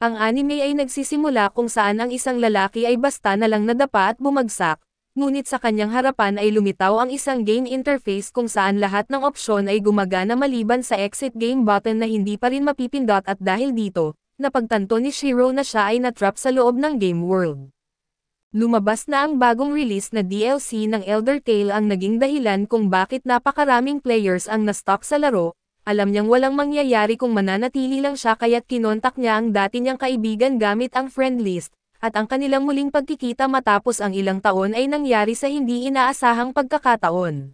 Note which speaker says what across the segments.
Speaker 1: Ang anime ay nagsisimula kung saan ang isang lalaki ay basta na lang nadapa at bumagsak, ngunit sa kanyang harapan ay lumitaw ang isang game interface kung saan lahat ng opsyon ay gumagana maliban sa exit game button na hindi pa rin mapipindot at dahil dito, napagtanto ni Shiro na siya ay natrap sa loob ng game world. Lumabas na ang bagong release na DLC ng Elder Tale ang naging dahilan kung bakit napakaraming players ang na-stock sa laro. Alam niyang walang mangyayari kung mananatili lang siya kaya't kinontak niya ang dati niyang kaibigan gamit ang friend list, at ang kanilang muling pagkikita matapos ang ilang taon ay nangyari sa hindi inaasahang pagkakataon.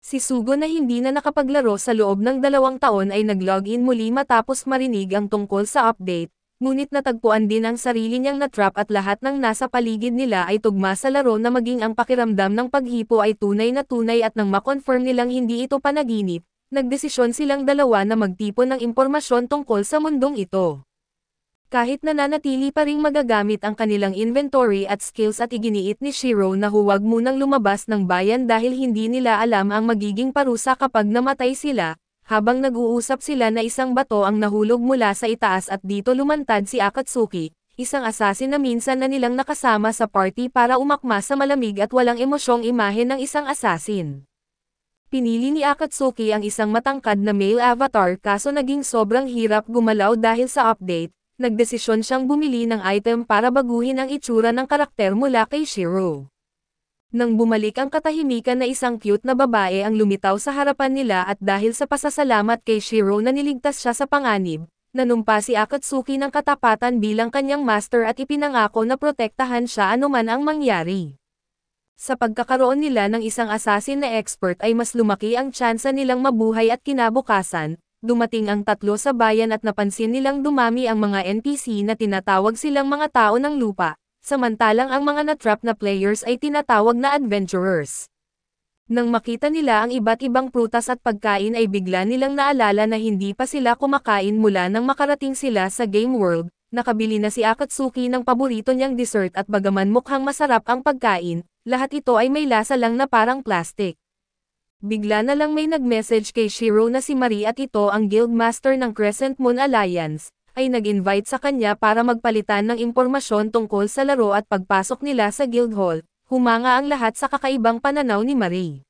Speaker 1: Si Sugo na hindi na nakapaglaro sa loob ng 2 taon ay nag-login muli matapos marinig ang tungkol sa update, ngunit natagpuan din ang sarili niyang natrap at lahat ng nasa paligid nila ay tugma sa laro na maging ang pakiramdam ng paghipo ay tunay na tunay at nang makonfirm nilang hindi ito panaginip, nagdesisyon silang dalawa na magtipon ng impormasyon tungkol sa mundong ito. Kahit nananatili pa ring magagamit ang kanilang inventory at skills at iginiit ni Shiro na huwag munang lumabas ng bayan dahil hindi nila alam ang magiging parusa kapag namatay sila, habang nag-uusap sila na isang bato ang nahulog mula sa itaas at dito lumantad si Akatsuki, isang assassin na minsan na nilang nakasama sa party para umakma sa malamig at walang emosyong imahe ng isang assassin. Pinili ni Akatsuki ang isang matangkad na male avatar kaso naging sobrang hirap gumalaw dahil sa update, nagdesisyon siyang bumili ng item para baguhin ang itsura ng karakter mula kay Shiro. Nang bumalik ang katahimikan na isang cute na babae ang lumitaw sa harapan nila at dahil sa pasasalamat kay Shiro na niligtas siya sa panganib, nanumpa si Akatsuki ng katapatan bilang kanyang master at ipinangako na protektahan siya anuman ang mangyari. Sa pagkakaroon nila ng isang assassin na expert ay mas lumaki ang tsansa nilang mabuhay at kinabukasan, dumating ang 3 sa bayan at napansin nilang dumami ang mga NPC na tinatawag silang mga tao ng lupa, samantalang ang mga natrap na players ay tinatawag na adventurers. Nang makita nila ang iba't ibang prutas at pagkain ay bigla nilang naalala na hindi pa sila kumakain mula nang makarating sila sa game world, nakabili na si Akatsuki ng paborito niyang dessert at bagaman mukhang masarap ang pagkain, lahat ito ay may lasa lang na parang plastic. Bigla na lang may nag-message kay Shiro na si Marie at ito ang Guildmaster ng Crescent Moon Alliance, ay nag-invite sa kanya para magpalitan ng impormasyon tungkol sa laro at pagpasok nila sa Guild Hall, humanga ang lahat sa kakaibang pananaw ni Marie.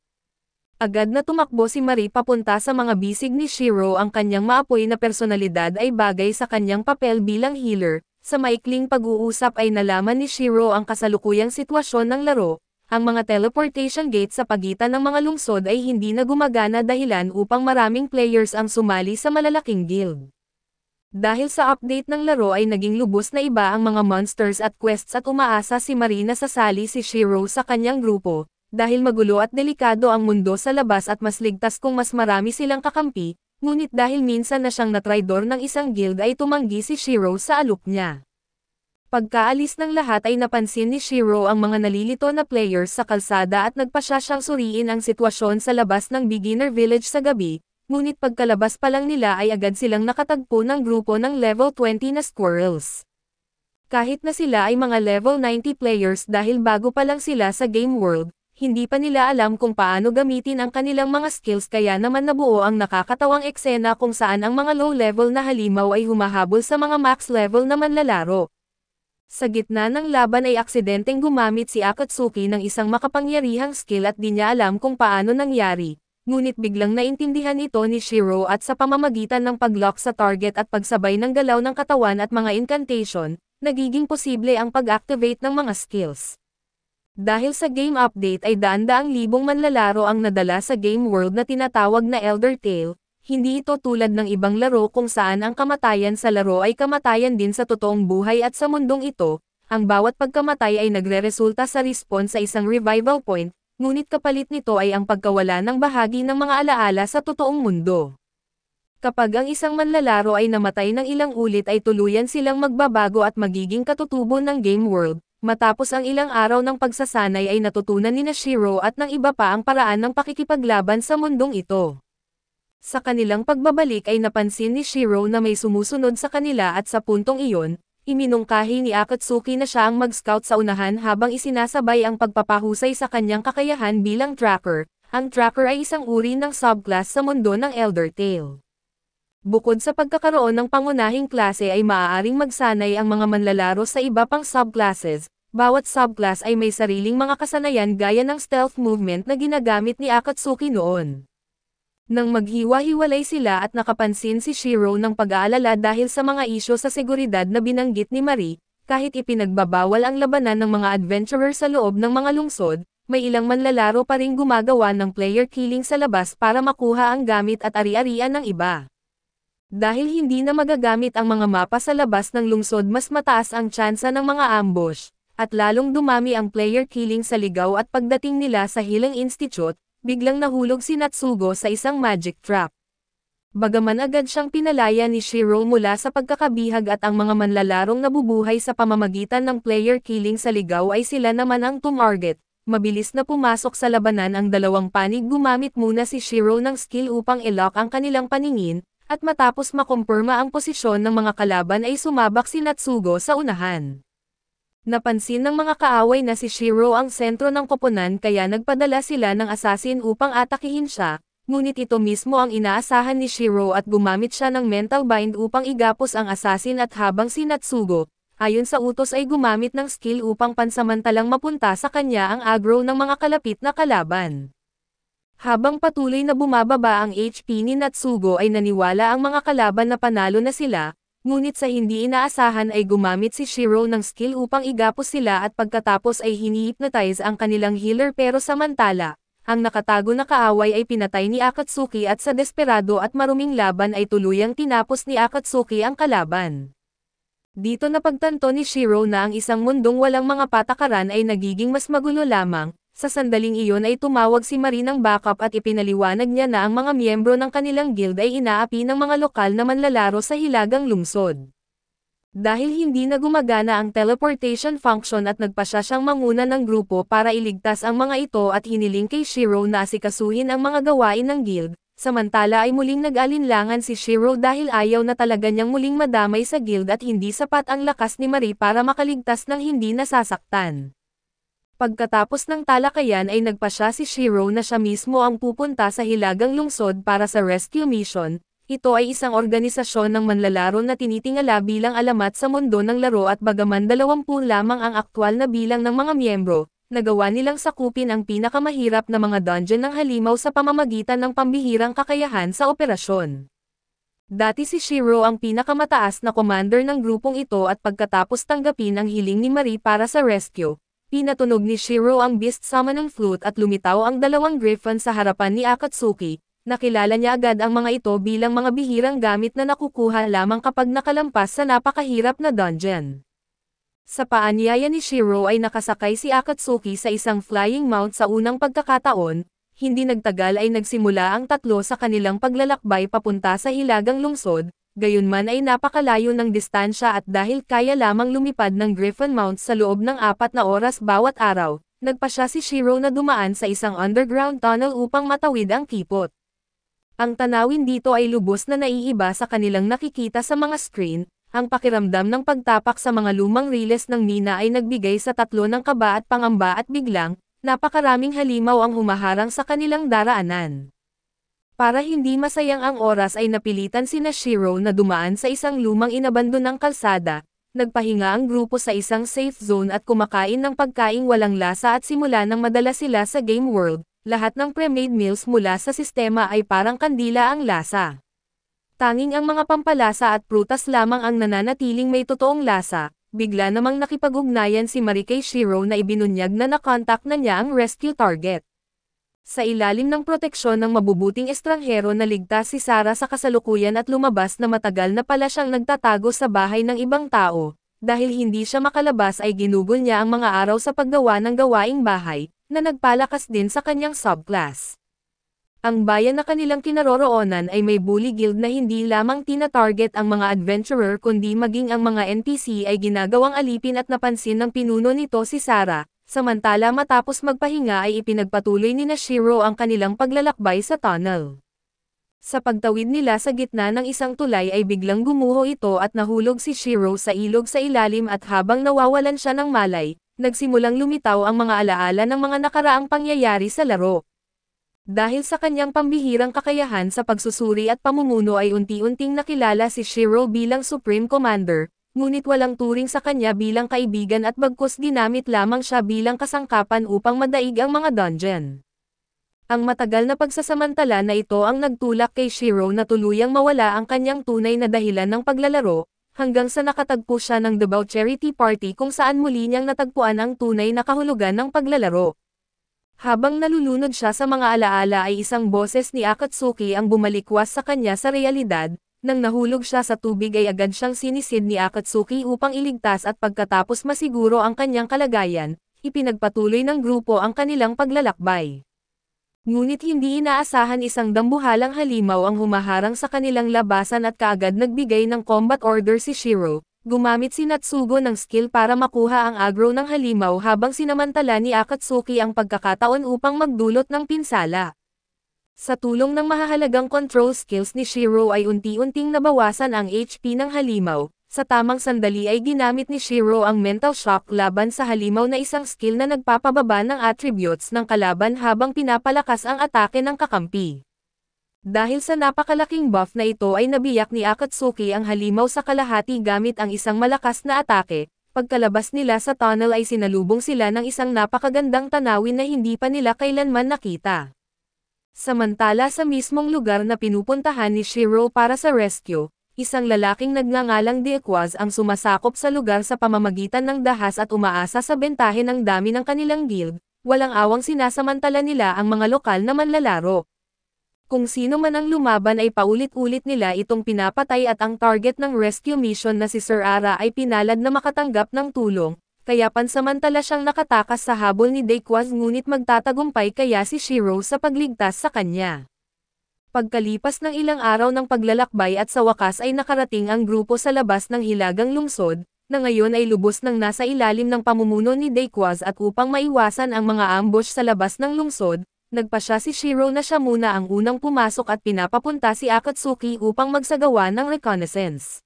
Speaker 1: Agad na tumakbo si Marie papunta sa mga bisig ni Shiro ang kanyang maapoy na personalidad ay bagay sa kanyang papel bilang healer. Sa maikling pag-uusap ay nalaman ni Shiro ang kasalukuyang sitwasyon ng laro, ang mga teleportation gate sa pagitan ng mga lungsod ay hindi na gumagana dahilan upang maraming players ang sumali sa malalaking guild. Dahil sa update ng laro ay naging lubos na iba ang mga monsters at quests at umaasa si Marie na sasali si Shiro sa kanyang grupo, dahil magulo at delikado ang mundo sa labas at mas ligtas kung mas marami silang kakampi. Ngunit dahil minsan na siyang natraidor ng isang guild ay tumanggi si Shiro sa alok niya. Pagkaalis ng lahat ay napansin ni Shiro ang mga nalilito na players sa kalsada at nagpasya siyang suriin ang sitwasyon sa labas ng beginner village sa gabi, ngunit pagkalabas pa lang nila ay agad silang nakatagpo ng grupo ng level 20 na squirrels. Kahit na sila ay mga level 90 players dahil bago pa lang sila sa game world, hindi pa nila alam kung paano gamitin ang kanilang mga skills kaya naman nabuo ang nakakatawang eksena kung saan ang mga low-level na halimaw ay humahabol sa mga max-level na manlalaro. Sa gitna ng laban ay aksidenteng gumamit si Akatsuki ng isang makapangyarihang skill at di niya alam kung paano nangyari, ngunit biglang naintindihan ito ni Shiro at sa pamamagitan ng pag-lock sa target at pagsabay ng galaw ng katawan at mga incantation, nagiging posible ang pag-activate ng mga skills. Dahil sa game update ay daan-daang libong manlalaro ang nadala sa game world na tinatawag na Elder Tale, hindi ito tulad ng ibang laro kung saan ang kamatayan sa laro ay kamatayan din sa totoong buhay at sa mundong ito, ang bawat pagkamatay ay nagreresulta sa respawn sa isang revival point, ngunit kapalit nito ay ang pagkawala ng bahagi ng mga alaala sa totoong mundo. Kapag ang isang manlalaro ay namatay ng ilang ulit ay tuluyan silang magbabago at magiging katutubo ng game world. Matapos ang ilang araw ng pagsasanay ay natutunan ni Shiro at ng iba pa ang paraan ng pakikipaglaban sa mundong ito. Sa kanilang pagbabalik ay napansin ni Shiro na may sumusunod sa kanila at sa puntong iyon, iminungkahi ni Akatsuki na siya ang mag-scout sa unahan habang isinasabay ang pagpapahusay sa kanyang kakayahan bilang tracker. Ang tracker ay isang uri ng subclass sa mundo ng Elder Tale. Bukod sa pagkakaroon ng pangunahing klase ay maaaring magsanay ang mga manlalaro sa iba pang subclasses. Bawat subclass ay may sariling mga kasanayan gaya ng stealth movement na ginagamit ni Akatsuki noon. Nang maghiwa-hiwalay sila at nakapansin si Shiro ng pag-aalala dahil sa mga isyo sa seguridad na binanggit ni Marie, kahit ipinagbabawal ang labanan ng mga adventurer sa loob ng mga lungsod, may ilang manlalaro pa ring gumagawa ng player killing sa labas para makuha ang gamit at ari-arian ng iba. Dahil hindi na magagamit ang mga mapa sa labas ng lungsod, mas mataas ang tsansa ng mga ambush, at lalong dumami ang player killing sa ligaw at pagdating nila sa Healing Institute, biglang nahulog si Natsugo sa isang magic trap. Bagaman agad siyang pinalaya ni Shiro mula sa pagkakabihag at ang mga manlalarong nabubuhay sa pamamagitan ng player killing sa ligaw ay sila naman ang tumarget, mabilis na pumasok sa labanan ang dalawang panig. Gumamit muna si Shiro ng skill upang i-lock ang kanilang paningin, at matapos makumpirma ang posisyon ng mga kalaban ay sumabak si Natsugo sa unahan. Napansin ng mga kaaway na si Shiro ang sentro ng koponan kaya nagpadala sila ng assassin upang atakihin siya, ngunit ito mismo ang inaasahan ni Shiro at gumamit siya ng mental bind upang igapos ang assassin at habang si Natsugo, ayon sa utos ay gumamit ng skill upang pansamantalang mapunta sa kanya ang aggro ng mga kalapit na kalaban. Habang patuloy na bumababa ang HP ni Natsugo ay naniwala ang mga kalaban na panalo na sila, ngunit sa hindi inaasahan ay gumamit si Shiro ng skill upang igapos sila at pagkatapos ay hini-hypnotize ang kanilang healer, pero samantala, ang nakatago na kaaway ay pinatay ni Akatsuki at sa desperado at maruming laban ay tuluyang tinapos ni Akatsuki ang kalaban. Dito napagtanto ni Shiro na ang isang mundong walang mga patakaran ay nagiging mas magulo lamang. Sa sandaling iyon ay tumawag si Marie ng backup at ipinaliwanag niya na ang mga miyembro ng kanilang guild ay inaapi ng mga lokal na manlalaro sa hilagang lungsod. Dahil hindi na gumagana ang teleportation function at nagpasya siyang manguna ng grupo para iligtas ang mga ito at hiniling kay Shiro na asikasuhin ang mga gawain ng guild, samantala ay muling nag-alinlangan si Shiro dahil ayaw na talaga niyang muling madamay sa guild at hindi sapat ang lakas ni Marie para makaligtas ng hindi nasasaktan. Pagkatapos ng talakayan ay nagpasya si Shiro na siya mismo ang pupunta sa hilagang lungsod para sa rescue mission. Ito ay isang organisasyon ng manlalaro na tinitingala bilang alamat sa mundo ng laro at bagaman 20 lamang ang aktwal na bilang ng mga miyembro, nagawa nilang sakupin ang pinakamahirap na mga dungeon ng halimaw sa pamamagitan ng pambihirang kakayahan sa operasyon. Dati si Shiro ang pinakamataas na commander ng grupong ito at pagkatapos tanggapin ang hiling ni Marie para sa rescue, pinatunog ni Shiro ang Beast Summoning Flute at lumitaw ang dalawang griffon sa harapan ni Akatsuki. Nakilala niya agad ang mga ito bilang mga bihirang gamit na nakukuha lamang kapag nakalampas sa napakahirap na dungeon. Sa paanyaya ni Shiro ay nakasakay si Akatsuki sa isang flying mount sa unang pagkakataon. Hindi nagtagal ay nagsimula ang tatlo sa kanilang paglalakbay papunta sa hilagang lungsod. Gayunman ay napakalayo ng distansya at dahil kaya lamang lumipad ng Griffon Mount sa loob ng 4 na oras bawat araw, nagpasya si Shiro na dumaan sa isang underground tunnel upang matawid ang kipot. Ang tanawin dito ay lubos na naiiba sa kanilang nakikita sa mga screen. Ang pakiramdam ng pagtapak sa mga lumang riles ng mina ay nagbigay sa tatlo ng kaba at pangamba at biglang, napakaraming halimaw ang humaharang sa kanilang daraanan. Para hindi masayang ang oras ay napilitan sina Shiro na dumaan sa isang lumang inabandonang kalsada, nagpahinga ang grupo sa isang safe zone at kumakain ng pagkaing walang lasa at simula nang madala sila sa game world, lahat ng pre-made meals mula sa sistema ay parang kandila ang lasa. Tanging ang mga pampalasa at prutas lamang ang nananatiling may totoong lasa. Bigla namang nakipag-ugnayan si Marie kay Shiro na ibinunyag na nakontak na niya ang rescue target. Sa ilalim ng proteksyon ng mabubuting estranghero na ligtas si Sarah sa kasalukuyan at lumabas na matagal na pala siyang nagtatago sa bahay ng ibang tao. Dahil hindi siya makalabas ay ginugol niya ang mga araw sa paggawa ng gawaing bahay, na nagpalakas din sa kanyang subclass. Ang bayan na kanilang kinaroroonan ay may bully guild na hindi lamang tina-target ang mga adventurer kundi maging ang mga NPC ay ginagawang alipin at napansin ng pinuno nito si Sarah. Samantala matapos magpahinga ay ipinagpatuloy ni Shiro ang kanilang paglalakbay sa tunnel. Sa pagtawid nila sa gitna ng isang tulay ay biglang gumuho ito at nahulog si Shiro sa ilog sa ilalim at habang nawawalan siya ng malay, nagsimulang lumitaw ang mga alaala ng mga nakaraang pangyayari sa laro. Dahil sa kanyang pambihirang kakayahan sa pagsusuri at pamumuno ay unti-unting nakilala si Shiro bilang Supreme Commander, ngunit walang turing sa kanya bilang kaibigan at bagkus ginamit lamang siya bilang kasangkapan upang madaig ang mga dungeon. Ang matagal na pagsasamantala na ito ang nagtulak kay Shiro na tuluyang mawala ang kanyang tunay na dahilan ng paglalaro, hanggang sa nakatagpo siya ng debauchery party kung saan muli niyang natagpuan ang tunay na kahulugan ng paglalaro. Habang nalulunod siya sa mga alaala ay isang boses ni Akatsuki ang bumalikwas sa kanya sa realidad, nang nahulog siya sa tubig ay agad siyang sinisid ni Akatsuki upang iligtas at pagkatapos masiguro ang kanyang kalagayan, ipinagpatuloy ng grupo ang kanilang paglalakbay. Ngunit hindi inaasahan isang dambuhalang halimaw ang humaharang sa kanilang labasan at kaagad nagbigay ng combat order si Shiro. Gumamit si Natsugo ng skill para makuha ang aggro ng halimaw habang sinamantala ni Akatsuki ang pagkakataon upang magdulot ng pinsala. Sa tulong ng mahahalagang control skills ni Shiro ay unti-unting nabawasan ang HP ng halimaw. Sa tamang sandali ay ginamit ni Shiro ang mental shock laban sa halimaw na isang skill na nagpapababa ng attributes ng kalaban habang pinapalakas ang atake ng kakampi. Dahil sa napakalaking buff na ito ay nabiyak ni Akatsuki ang halimaw sa kalahati gamit ang isang malakas na atake. Pagkalabas nila sa tunnel ay sinalubong sila ng isang napakagandang tanawin na hindi pa nila kailanman nakita. Samantala sa mismong lugar na pinupuntahan ni Shiro para sa rescue, isang lalaking nagngangalang Dequaz ang sumasakop sa lugar sa pamamagitan ng dahas at umaasa sa bentahe ng dami ng kanilang guild. Walang awang sinasamantala nila ang mga lokal na manlalaro. Kung sino man ang lumaban ay paulit-ulit nila itong pinapatay at ang target ng rescue mission na si Sir Ara ay pinalad na makatanggap ng tulong, kaya pansamantala siyang nakatakas sa habol ni Dequaz ngunit magtatagumpay kaya si Shiro sa pagligtas sa kanya. Pagkalipas ng ilang araw ng paglalakbay at sa wakas ay nakarating ang grupo sa labas ng hilagang lungsod, na ngayon ay lubos ng nasa ilalim ng pamumuno ni Dequaz at upang maiwasan ang mga ambush sa labas ng lungsod, nagpasya si Shiro na siya muna ang unang pumasok at pinapapunta si Akatsuki upang magsagawa ng reconnaissance.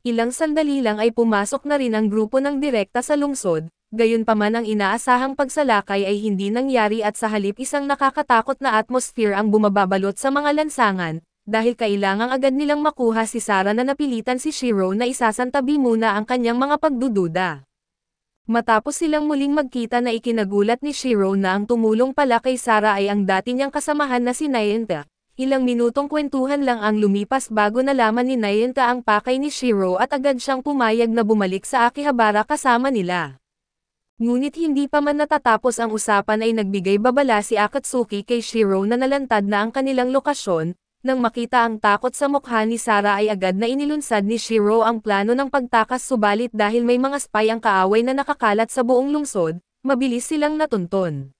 Speaker 1: Ilang sandali lang ay pumasok na rin ang grupo ng direkta sa lungsod, gayunpaman ang inaasahang pagsalakay ay hindi nangyari at sa halip isang nakakatakot na atmosphere ang bumababalot sa mga lansangan, dahil kailangang agad nilang makuha si Sara na napilitan si Shiro na isasantabi muna ang kanyang mga pagdududa. Matapos silang muling magkita na ikinagulat ni Shiro na ang tumulong pala kay Sara ay ang dati niyang kasamahan na si Nayenta. Ilang minutong kwentuhan lang ang lumipas bago nalaman ni Nayenta ang pakay ni Shiro at agad siyang pumayag na bumalik sa Akihabara kasama nila. Ngunit hindi pa man natatapos ang usapan ay nagbigay babala si Akatsuki kay Shiro na nalantad na ang kanilang lokasyon. Nang makita ang takot sa mukha ni Sara ay agad na inilunsad ni Shiro ang plano ng pagtakas subalit dahil may mga spy ang kaaway na nakakalat sa buong lungsod, mabilis silang natunton.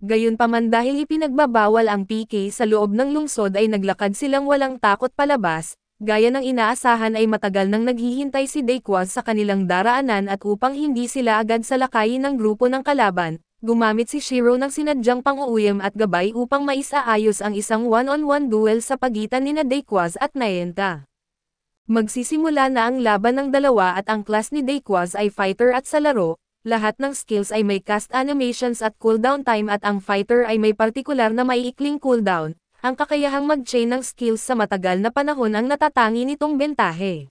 Speaker 1: Gayunpaman dahil ipinagbabawal ang PK sa loob ng lungsod ay naglakad silang walang takot palabas, gaya ng inaasahan ay matagal nang naghihintay si Dequaz sa kanilang daraanan at upang hindi sila agad salakayin ng grupo ng kalaban, gumamit si Shiro ng sinadyang pang-uuyam at gabay upang maisaayos ang isang one-on-one duel sa pagitan nina Dequaz at Nayenta. Magsisimula na ang laban ng dalawa at ang class ni Dequaz ay fighter at sa laro, lahat ng skills ay may cast animations at cooldown time at ang fighter ay may partikular na maiikling cooldown, ang kakayahang mag-chain ng skills sa matagal na panahon ang natatangi nitong bentahe.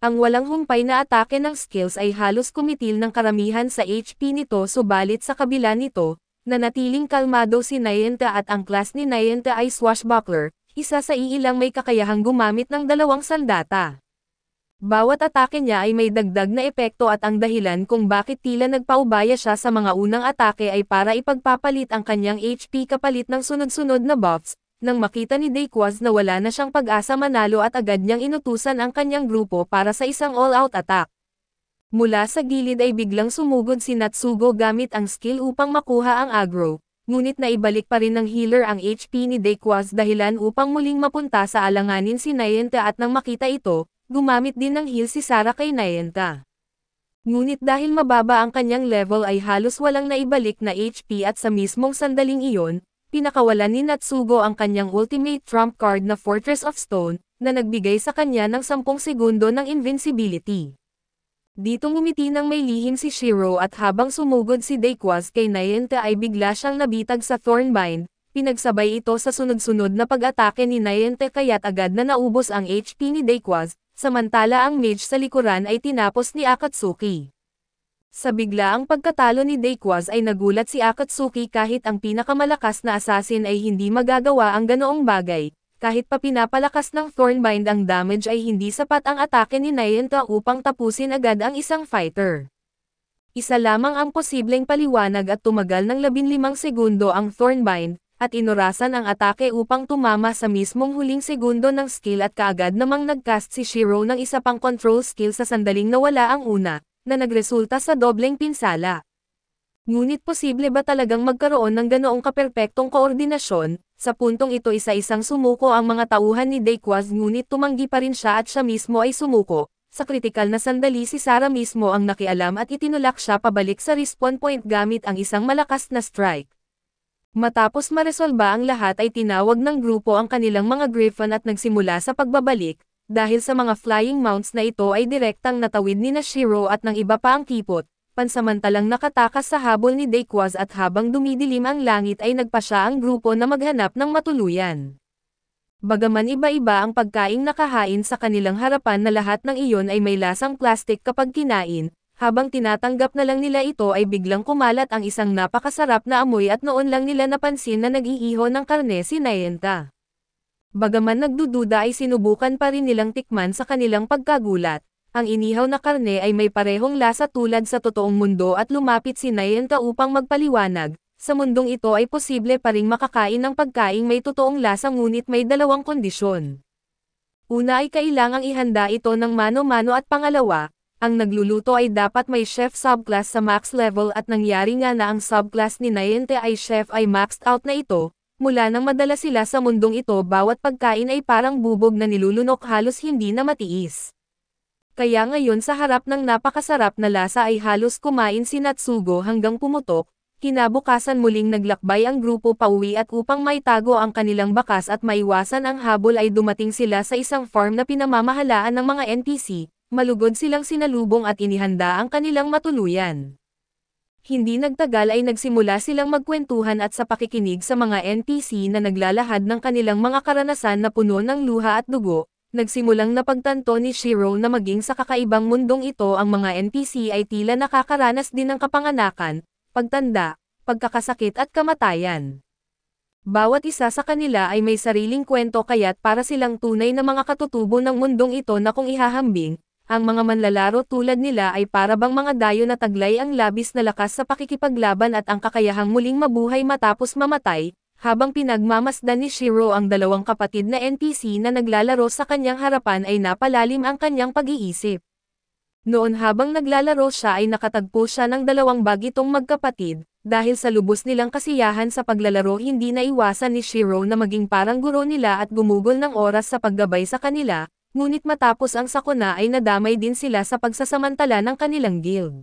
Speaker 1: Ang walang humpay na atake ng skills ay halos kumitil ng karamihan sa HP nito subalit sa kabila nito, nanatiling kalmado si Nayenta at ang class ni Nayenta ay swashbuckler, isa sa iilang may kakayahang gumamit ng dalawang sandata. Bawat atake niya ay may dagdag na epekto at ang dahilan kung bakit tila nagpaubaya siya sa mga unang atake ay para ipagpapalit ang kanyang HP kapalit ng sunod-sunod na buffs. Nang makita ni Dequaz na wala na siyang pag-asa manalo at agad niyang inutusan ang kanyang grupo para sa isang all-out attack. Mula sa gilid ay biglang sumugod si Natsugo gamit ang skill upang makuha ang aggro, ngunit naibalik pa rin ng healer ang HP ni Dequaz dahilan upang muling mapunta sa alanganin si Nayenta at nang makita ito, gumamit din ng heal si Sara kay Nayenta. Ngunit dahil mababa ang kanyang level ay halos walang naibalik na HP at sa mismong sandaling iyon, pinakawalan ni Natsugo ang kanyang ultimate trump card na Fortress of Stone, na nagbigay sa kanya ng 10 segundo ng invincibility. Dito ngumiti ng may lihim si Shiro at habang sumugod si Dequaz kay Nayenta ay bigla siyang nabitag sa Thornbind, Pinagsabay ito sa sunod-sunod na pag-atake ni Niente kaya't agad na naubos ang HP ni Dayquaz, samantala ang mage sa likuran ay tinapos ni Akatsuki. Sa biglaang pagkatalo ni Dayquaz ay nagulat si Akatsuki kahit ang pinakamalakas na assassin ay hindi magagawa ang ganoong bagay. Kahit pa pinapalakas ng Thornbind ang damage ay hindi sapat ang atake ni Niente upang tapusin agad ang isang fighter. Isa lamang ang posibleng paliwanag at tumagal ng 15 segundo ang Thornbind, at inorasan ang atake upang tumama sa mismong huling segundo ng skill at kaagad namang nagcast si Shiro ng isa pang control skill sa sandaling nawala ang una, na nagresulta sa dobleng pinsala. Ngunit posible ba talagang magkaroon ng ganoong kaperpektong koordinasyon? Sa puntong ito isa-isang sumuko ang mga tauhan ni Dayquaz ngunit tumanggi pa rin siya at siya mismo ay sumuko. Sa kritikal na sandali si Sarah mismo ang nakialam at itinulak siya pabalik sa respawn point gamit ang isang malakas na strike. Matapos maresolba ang lahat ay tinawag ng grupo ang kanilang mga griffon at nagsimula sa pagbabalik, dahil sa mga flying mounts na ito ay direktang natawid ni Shiro at ng iba pa ang kipot, pansamantalang nakatakas sa habol ni Dayquaz at habang dumidilim ang langit ay nagpasya ang grupo na maghanap ng matuluyan. Bagaman iba-iba ang pagkaing nakahain sa kanilang harapan na lahat ng iyon ay may lasang plastic kapag kinain, habang tinatanggap na lang nila ito ay biglang kumalat ang isang napakasarap na amoy at noon lang nila napansin na nag-iiho ng karne si Niente. Bagaman nagdududa ay sinubukan pa rin nilang tikman sa kanilang pagkagulat. Ang inihaw na karne ay may parehong lasa tulad sa totoong mundo at lumapit si Niente upang magpaliwanag. Sa mundong ito ay posible pa ring makakain ng pagkaing may totoong lasa ngunit may dalawang kondisyon. Una ay kailangang ihanda ito ng mano-mano at pangalawa, ang nagluluto ay dapat may chef subclass sa max level at nangyari nga na ang subclass ni Niente ay chef ay maxed out na ito, mula nang madala sila sa mundong ito bawat pagkain ay parang bubog na nilulunok halos hindi na matiis. Kaya ngayon sa harap ng napakasarap na lasa ay halos kumain si Natsugo hanggang pumutok, kinabukasan muling naglakbay ang grupo pauwi at upang maitago ang kanilang bakas at maiwasan ang habol ay dumating sila sa isang farm na pinamamahalaan ng mga NPC. Malugod silang sinalubong at inihanda ang kanilang matuluyan. Hindi nagtagal ay nagsimula silang magkwentuhan at sa pakikinig sa mga NPC na naglalahad ng kanilang mga karanasan na puno ng luha at dugo, nagsimulang napagtanto ni Shiro na maging sa kakaibang mundong ito ang mga NPC ay tila nakakaranas din ng kapanganakan, pagtanda, pagkakasakit at kamatayan. Bawat isa sa kanila ay may sariling kwento kaya't para silang tunay na mga katutubo ng mundong ito na kung ihahambing, ang mga manlalaro tulad nila ay para bang mga dayo na taglay ang labis na lakas sa pakikipaglaban at ang kakayahang muling mabuhay matapos mamatay, habang pinagmamasdan ni Shiro ang dalawang kapatid na NPC na naglalaro sa kanyang harapan ay napalalim ang kanyang pag-iisip. Noon habang naglalaro siya ay nakatagpo siya ng dalawang bagitong magkapatid, dahil sa lubos nilang kasiyahan sa paglalaro hindi naiwasan ni Shiro na maging parang guro nila at gumugol ng oras sa paggabay sa kanila. Ngunit matapos ang sakuna ay nadamay din sila sa pagsasamantala ng kanilang guild.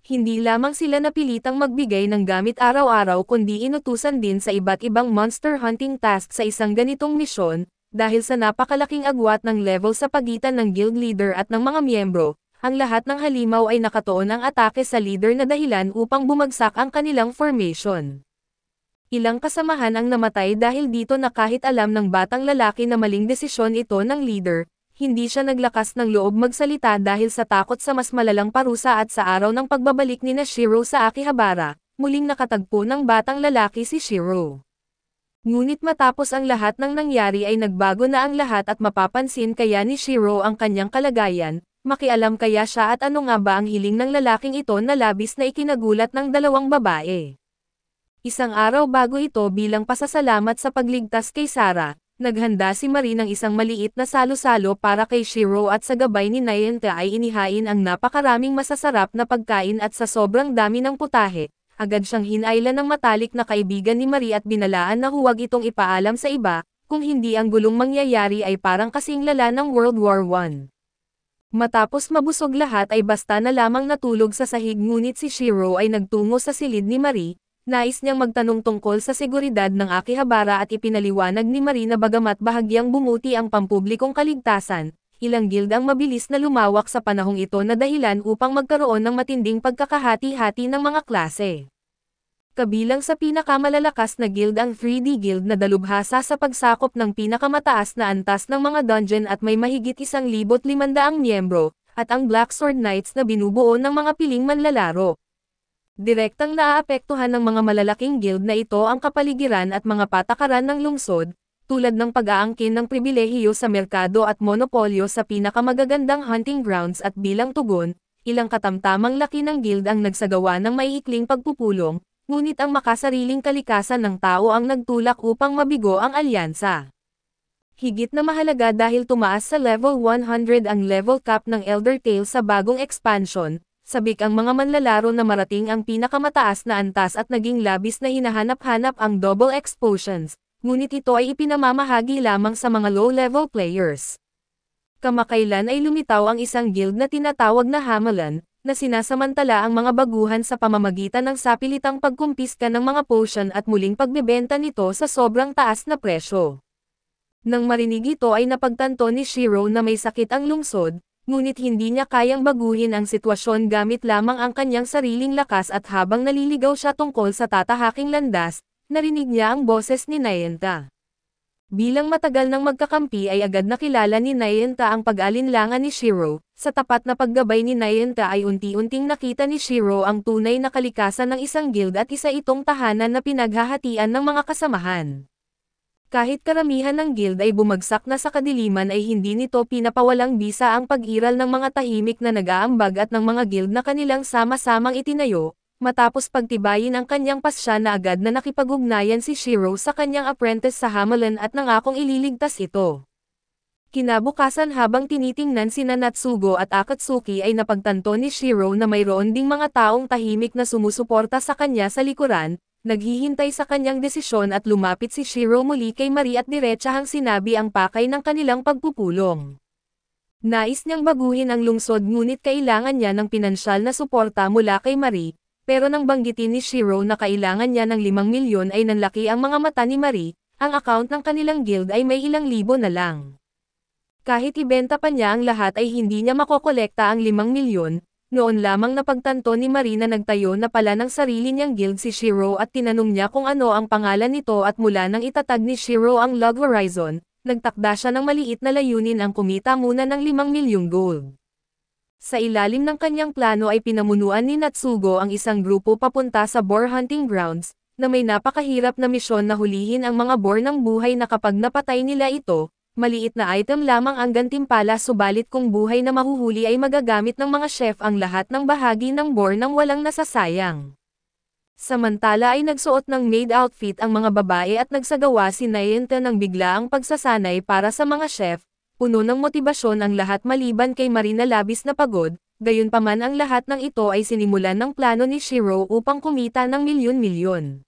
Speaker 1: Hindi lamang sila napilitang magbigay ng gamit araw-araw kundi inutusan din sa iba't ibang monster hunting task sa isang ganitong misyon, dahil sa napakalaking agwat ng level sa pagitan ng guild leader at ng mga miyembro, ang lahat ng halimaw ay nakatuon ang atake sa leader na dahilan upang bumagsak ang kanilang formation. Ilang kasamahan ang namatay dahil dito na kahit alam ng batang lalaki na maling desisyon ito ng leader, hindi siya naglakas ng loob magsalita dahil sa takot sa mas malalang parusa at sa araw ng pagbabalik ni Shiro sa Akihabara, muling nakatagpo ng batang lalaki si Shiro. Ngunit matapos ang lahat ng nangyari ay nagbago na ang lahat at mapapansin kaya ni Shiro ang kanyang kalagayan, makialam kaya siya at ano nga ba ang hiling ng lalaking ito na labis na ikinagulat ng dalawang babae. Isang araw bago ito bilang pasasalamat sa pagligtas kay Sarah, naghanda si Marie ng isang maliit na salo-salo para kay Shiro at sa gabay ni Niente ay inihain ang napakaraming masasarap na pagkain at sa sobrang dami ng putahe, agad siyang hinailan ng matalik na kaibigan ni Marie at binalaan na huwag itong ipaalam sa iba, kung hindi ang gulong mangyayari ay parang kasing lala ng World War I. Matapos mabusog lahat ay basta na lamang natulog sa sahig ngunit si Shiro ay nagtungo sa silid ni Marie. Nais niyang magtanong tungkol sa seguridad ng Akihabara at ipinaliwanag ni Marie na bagamat bahagyang bumuti ang pampublikong kaligtasan, ilang guild ang mabilis na lumawak sa panahong ito na dahilan upang magkaroon ng matinding pagkakahati-hati ng mga klase. Kabilang sa pinakamalalakas na guild ang 3D Guild na dalubhasa sa pagsakop ng pinakamataas na antas ng mga dungeon at may mahigit 1,500 miyembro, at ang Black Sword Knights na binubuo ng mga piling manlalaro. Direktang naaapektuhan ng mga malalaking guild na ito ang kapaligiran at mga patakaran ng lungsod, tulad ng pag-aangkin ng pribilehiyo sa merkado at monopolyo sa pinakamagagandang hunting grounds at bilang tugon, ilang katamtamang laki ng guild ang nagsagawa ng maiikling pagpupulong, ngunit ang makasariling kalikasan ng tao ang nagtulak upang mabigo ang alyansa. Higit na mahalaga dahil tumaas sa level 100 ang level cap ng Elder Tale sa bagong expansion, sabik ang mga manlalaro na marating ang pinakamataas na antas at naging labis na hinahanap-hanap ang double X potions, ngunit ito ay ipinamamahagi lamang sa mga low-level players. Kamakailan ay lumitaw ang isang guild na tinatawag na Hamalan, na sinasamantala ang mga baguhan sa pamamagitan ng sapilitang pagkumpiska ng mga potion at muling pagbebenta nito sa sobrang taas na presyo. Nang marinig ito ay napagtanto ni Shiro na may sakit ang lungsod, ngunit hindi niya kayang baguhin ang sitwasyon gamit lamang ang kanyang sariling lakas at habang naliligaw siya tungkol sa tatahaking landas, narinig niya ang boses ni Nayenta. Bilang matagal ng magkakampi ay agad nakilala ni Nayenta ang pag-alinlangan ni Shiro, sa tapat na paggabay ni Nayenta ay unti-unting nakita ni Shiro ang tunay na kalikasan ng isang guild at isa itong tahanan na pinaghahatian ng mga kasamahan. Kahit karamihan ng guild ay bumagsak na sa kadiliman ay hindi nito pinapawalang bisa ang pag-iral ng mga tahimik na nag-aambag at ng mga guild na kanilang sama-samang itinayo, matapos pagtibayin ang kanyang pasya na agad na nakipag-ugnayan si Shiro sa kanyang apprentice sa Hamalan at nangakong ililigtas ito. Kinabukasan habang tinitingnan sina Natsugo at Akatsuki ay napagtanto ni Shiro na mayroon ding mga taong tahimik na sumusuporta sa kanya sa likuran, naghihintay sa kanyang desisyon at lumapit si Shiro muli kay Marie at diretsahang sinabi ang pakay ng kanilang pagpupulong. Nais niyang baguhin ang lungsod ngunit kailangan niya ng pinansyal na suporta mula kay Marie, pero nang banggitin ni Shiro na kailangan niya ng 5 milyon ay nanlaki ang mga mata ni Marie, ang account ng kanilang guild ay may ilang libo na lang. Kahit ibenta pa niya ang lahat ay hindi niya makokolekta ang 5 milyon, noon lamang napagtanto ni Marie na nagtayo na pala ng sarili niyang guild si Shiro at tinanong niya kung ano ang pangalan nito at mula nang itatag ni Shiro ang Log Horizon, nagtakda siya ng maliit na layunin ang kumita muna ng 5 milyong gold. Sa ilalim ng kanyang plano ay pinamunuan ni Natsugo ang isang grupo papunta sa boar hunting grounds, na may napakahirap na misyon na hulihin ang mga boar ng buhay na kapag napatay nila ito, maliit na item lamang ang gantimpala subalit kung buhay na mahuhuli ay magagamit ng mga chef ang lahat ng bahagi ng boar nang walang nasasayang. Samantala ay nagsuot ng maid outfit ang mga babae at nagsagawa si Nayenta ng biglaang pagsasanay para sa mga chef, puno ng motibasyon ang lahat maliban kay Marie na labis na pagod, gayunpaman ang lahat ng ito ay sinimulan ng plano ni Shiro upang kumita ng milyon-milyon.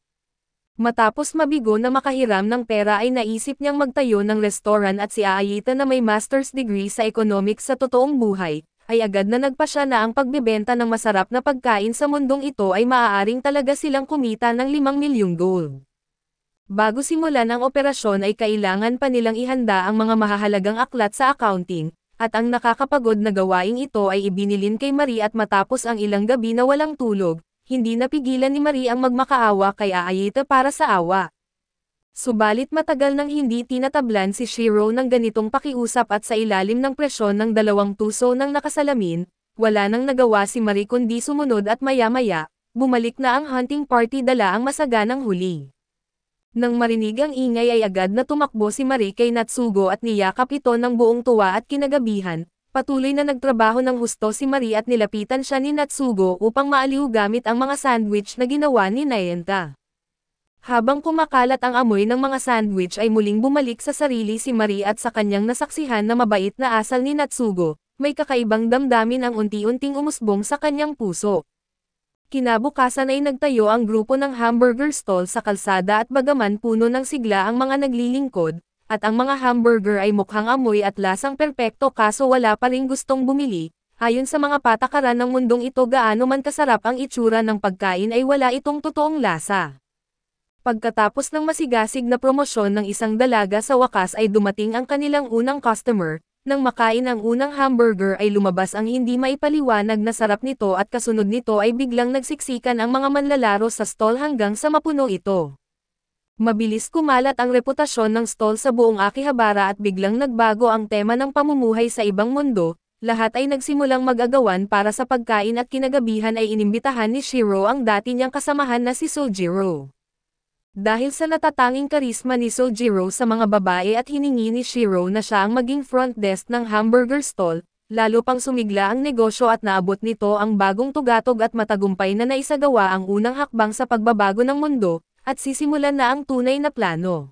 Speaker 1: Matapos mabigo na makahiram ng pera ay naisip niyang magtayo ng restaurant at si Aayita na may master's degree sa economics sa totoong buhay, ay agad na nagpasya na ang pagbebenta ng masarap na pagkain sa mundong ito ay maaaring talaga silang kumita ng 5 milyong gold. Bago simulan ang operasyon ay kailangan pa nilang ihanda ang mga mahahalagang aklat sa accounting, at ang nakakapagod na gawaing ito ay ibinilin kay Marie at matapos ang ilang gabi na walang tulog, hindi napigilan ni Marie ang magmakaawa kay Aayita para sa awa. Subalit matagal nang hindi tinatablan si Shiro ng ganitong pakiusap at sa ilalim ng presyon ng 2 tuso ng nakasalamin, wala nang nagawa si Marie kundi sumunod at maya-maya, bumalik na ang hunting party dala ang masaganang huli. Nang marinig ang ingay ay agad na tumakbo si Marie kay Natsugo at niyakap ito ng buong tuwa at kinagabihan, patuloy na nagtrabaho ng husto si Marie at nilapitan siya ni Natsugo upang maaliw gamit ang mga sandwich na ginawa ni Nayenta. Habang kumakalat ang amoy ng mga sandwich ay muling bumalik sa sarili si Marie at sa kanyang nasaksihan na mabait na asal ni Natsugo, may kakaibang damdamin ang unti-unting umusbong sa kanyang puso. Kinabukasan ay nagtayo ang grupo ng hamburger stall sa kalsada at bagaman puno ng sigla ang mga naglilingkod, at ang mga hamburger ay mukhang amoy at lasang perpekto kaso wala pa ring gustong bumili, ayon sa mga patakaran ng mundong ito gaano man kasarap ang itsura ng pagkain ay wala itong totoong lasa. Pagkatapos ng masigasig na promosyon ng isang dalaga sa wakas ay dumating ang kanilang unang customer, Nang makain ang unang hamburger ay lumabas ang hindi maipaliwanag na sarap nito at kasunod nito ay biglang nagsiksikan ang mga manlalaro sa stall hanggang sa mapuno ito. Mabilis kumalat ang reputasyon ng stall sa buong Akihabara at biglang nagbago ang tema ng pamumuhay sa ibang mundo, lahat ay nagsimulang mag-agawan para sa pagkain at kinagabihan ay inimbitahan ni Shiro ang dati niyang kasamahan na si Sojiro. Dahil sa natatanging karisma ni Sojiro sa mga babae at hiningi ni Shiro na siya ang maging front desk ng hamburger stall, lalo pang sumigla ang negosyo at naabot nito ang bagong tugatog at matagumpay na naisagawa ang unang hakbang sa pagbabago ng mundo, at sisimulan na ang tunay na plano.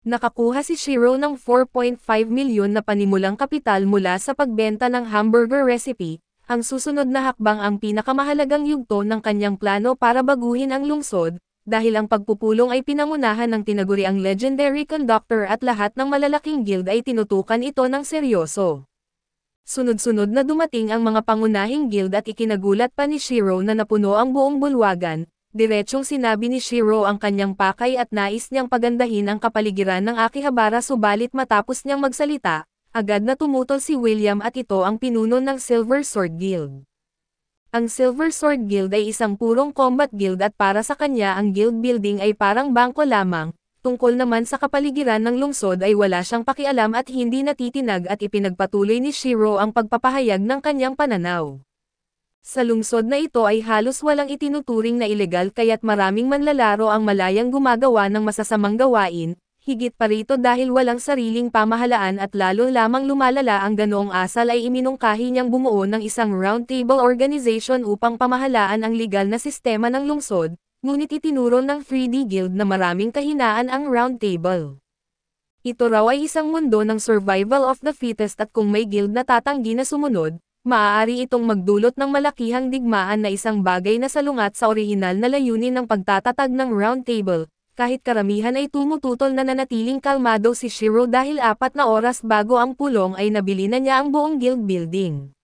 Speaker 1: Nakakuha si Shiro ng 4.5 milyon na panimulang kapital mula sa pagbenta ng hamburger recipe. Ang susunod na hakbang ang pinakamahalagang yugto ng kanyang plano para baguhin ang lungsod, dahil ang pagpupulong ay pinangunahan ng tinaguriang legendary conductor at lahat ng malalaking guild ay tinutukan ito ng seryoso. Sunod-sunod na dumating ang mga pangunahing guild at ikinagulat pa ni Shiro na napuno ang buong bulwagan. Diretsyong sinabi ni Shiro ang kanyang pakay at nais niyang pagandahin ang kapaligiran ng Akihabara, subalit matapos niyang magsalita, agad na tumutol si William at ito ang pinuno ng Silver Sword Guild. Ang Silver Sword Guild ay isang purong combat guild at para sa kanya ang guild building ay parang bangko lamang, tungkol naman sa kapaligiran ng lungsod ay wala siyang pakialam at hindi natitinag at ipinagpatuloy ni Shiro ang pagpapahayag ng kanyang pananaw. Sa lungsod na ito ay halos walang itinuturing na ilegal kaya't maraming manlalaro ang malayang gumagawa ng masasamang gawain, higit pa rito dahil walang sariling pamahalaan at lalo lamang lumalala ang ganoong asal ay iminungkahi niyang bumuo ng isang roundtable organization upang pamahalaan ang legal na sistema ng lungsod, ngunit itinuro ng 3D Guild na maraming kahinaan ang roundtable. Ito raw ay isang mundo ng survival of the fittest at kung may guild na tatanggi na sumunod, maaari itong magdulot ng malakihang digmaan na isang bagay na salungat sa orihinal na layunin ng pagtatatag ng roundtable. Kahit karamihan ay tumututol na nanatiling kalmado si Shiro dahil 4 na oras bago ang pulong ay nabili na niya ang buong guild building.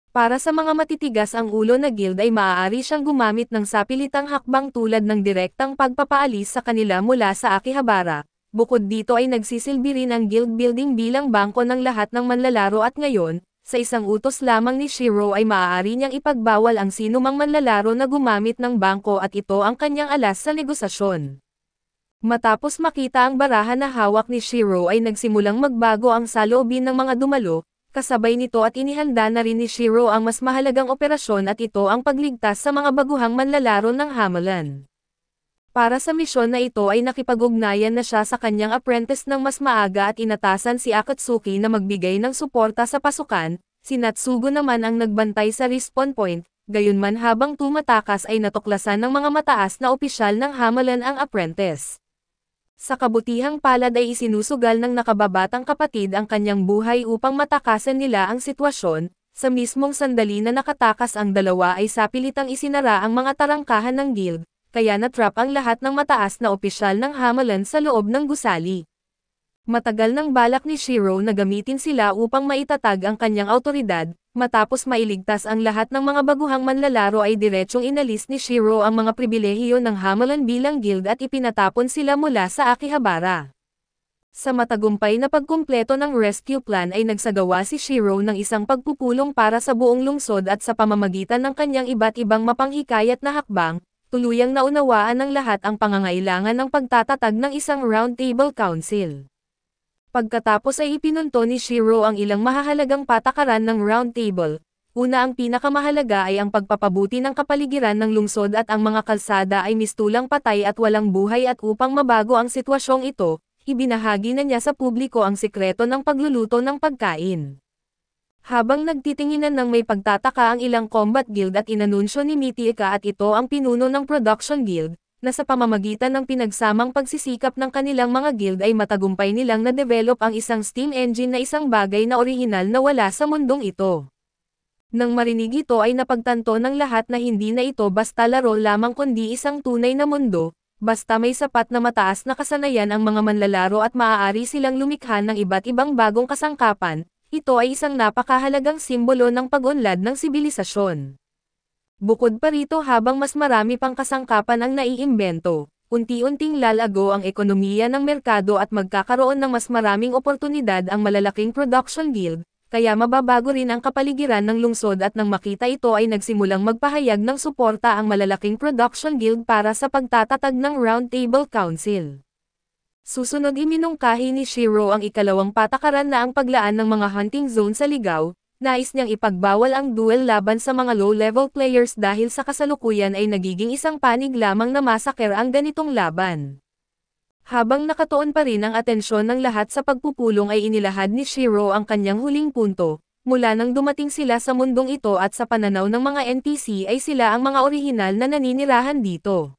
Speaker 1: Para sa mga matitigas ang ulo na guild ay maaari siyang gumamit ng sapilitang hakbang tulad ng direktang pagpapaalis sa kanila mula sa Akihabara. Bukod dito ay nagsisilbi rin ang guild building bilang bangko ng lahat ng manlalaro at ngayon, sa isang utos lamang ni Shiro ay maaari niyang ipagbawal ang sinumang manlalaro na gumamit ng bangko at ito ang kanyang alas sa negosasyon. Matapos makita ang barahan na hawak ni Shiro ay nagsimulang magbago ang saloobin ng mga dumalo, kasabay nito at inihanda na rin ni Shiro ang mas mahalagang operasyon at ito ang pagligtas sa mga baguhang manlalaro ng Hamalan. Para sa misyon na ito ay nakipag-ugnayan na siya sa kanyang apprentice ng mas maaga at inatasan si Akatsuki na magbigay ng suporta sa pasukan, si Natsugo naman ang nagbantay sa respawn point, gayunman habang tumatakas ay natuklasan ng mga mataas na opisyal ng Hamalan ang apprentice. Sa kabutihang palad ay isinusugal ng nakababatang kapatid ang kanyang buhay upang matakasan nila ang sitwasyon, sa mismong sandali na nakatakas ang dalawa ay sapilitang isinara ang mga tarangkahan ng guild, kaya natrap ang lahat ng mataas na opisyal ng Hamalan sa loob ng gusali. Matagal nang balak ni Shiro na gamitin sila upang maitatag ang kanyang awtoridad, matapos mailigtas ang lahat ng mga baguhang manlalaro ay diretsyong inalis ni Shiro ang mga pribilehiyo ng Hamalan bilang guild at ipinatapon sila mula sa Akihabara. Sa matagumpay na pagkumpleto ng rescue plan ay nagsagawa si Shiro ng isang pagpupulong para sa buong lungsod at sa pamamagitan ng kanyang iba't ibang mapanghikayat na hakbang, tuluyang naunawaan ng lahat ang pangangailangan ng pagtatatag ng isang roundtable council. Pagkatapos ay ipinunto ni Shiro ang ilang mahahalagang patakaran ng roundtable. Una, ang pinakamahalaga ay ang pagpapabuti ng kapaligiran ng lungsod at ang mga kalsada ay mistulang patay at walang buhay at upang mabago ang sitwasyong ito, ibinahagi na niya sa publiko ang sikreto ng pagluluto ng pagkain. Habang nagtitinginan ng may pagtataka ang ilang combat guild at inanunsyo ni Mitika at ito ang pinuno ng production guild, na sa pamamagitan ng pinagsamang pagsisikap ng kanilang mga guild ay matagumpay nilang na-develop ang isang steam engine na isang bagay na orihinal na wala sa mundong ito. Nang marinig ito ay napagtanto ng lahat na hindi na ito basta laro lamang kundi isang tunay na mundo, basta may sapat na mataas na kasanayan ang mga manlalaro at maaari silang lumikha ng iba't ibang bagong kasangkapan, ito ay isang napakahalagang simbolo ng pag-unlad ng sibilisasyon. Bukod pa rito habang mas marami pang kasangkapan ang naiimbento, unti-unting lalago ang ekonomiya ng merkado at magkakaroon ng mas maraming oportunidad ang malalaking production guild, kaya mababago rin ang kapaligiran ng lungsod at nang makita ito ay nagsimulang magpahayag ng suporta ang malalaking production guild para sa pagtatatag ng Round Table Council. Susunod iminungkahi ni Shiro ang ikalawang patakaran na ang paglaan ng mga hunting zone sa ligaw. Nais niyang ipagbawal ang duel laban sa mga low-level players dahil sa kasalukuyan ay nagiging isang panig lamang na masaker ang ganitong laban. Habang nakatuon pa rin ang atensyon ng lahat sa pagpupulong ay inilahad ni Shiro ang kanyang huling punto, mula nang dumating sila sa mundong ito at sa pananaw ng mga NPC ay sila ang mga orihinal na naninirahan dito.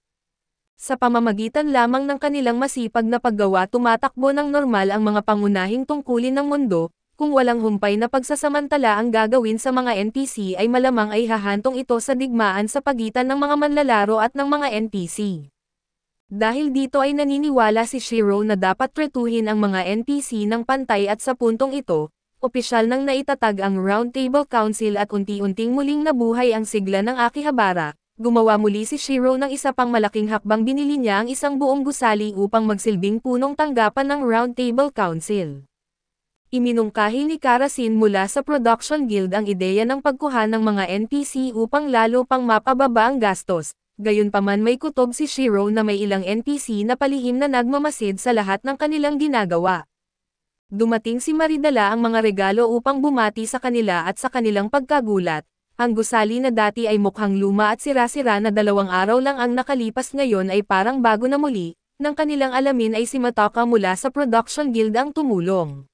Speaker 1: Sa pamamagitan lamang ng kanilang masipag na paggawa tumatakbo ng normal ang mga pangunahing tungkulin ng mundo. Kung walang humpay na pagsasamantala ang gagawin sa mga NPC ay malamang ay hahantong ito sa digmaan sa pagitan ng mga manlalaro at ng mga NPC. Dahil dito ay naniniwala si Shiro na dapat tretuhin ang mga NPC ng pantay at sa puntong ito, opisyal nang naitatag ang Round Table Council at unti-unting muling nabuhay ang sigla ng Akihabara. Gumawa muli si Shiro ng isa pang malaking hakbang, binili niya ang isang buong gusali upang magsilbing punong tanggapan ng Round Table Council. Iminungkahi ni Karasin mula sa Production Guild ang ideya ng pagkuha ng mga NPC upang lalo pang mapababa ang gastos, gayunpaman may kutob si Shiro na may ilang NPC na palihim na nagmamasid sa lahat ng kanilang ginagawa. Dumating si Maridala ang mga regalo upang bumati sa kanila at sa kanilang pagkagulat. Ang gusali na dati ay mukhang luma at sira-sira na 2 araw lang ang nakalipas ngayon ay parang bago na muli, nang kanilang alamin ay si Mataka mula sa Production Guild ang tumulong.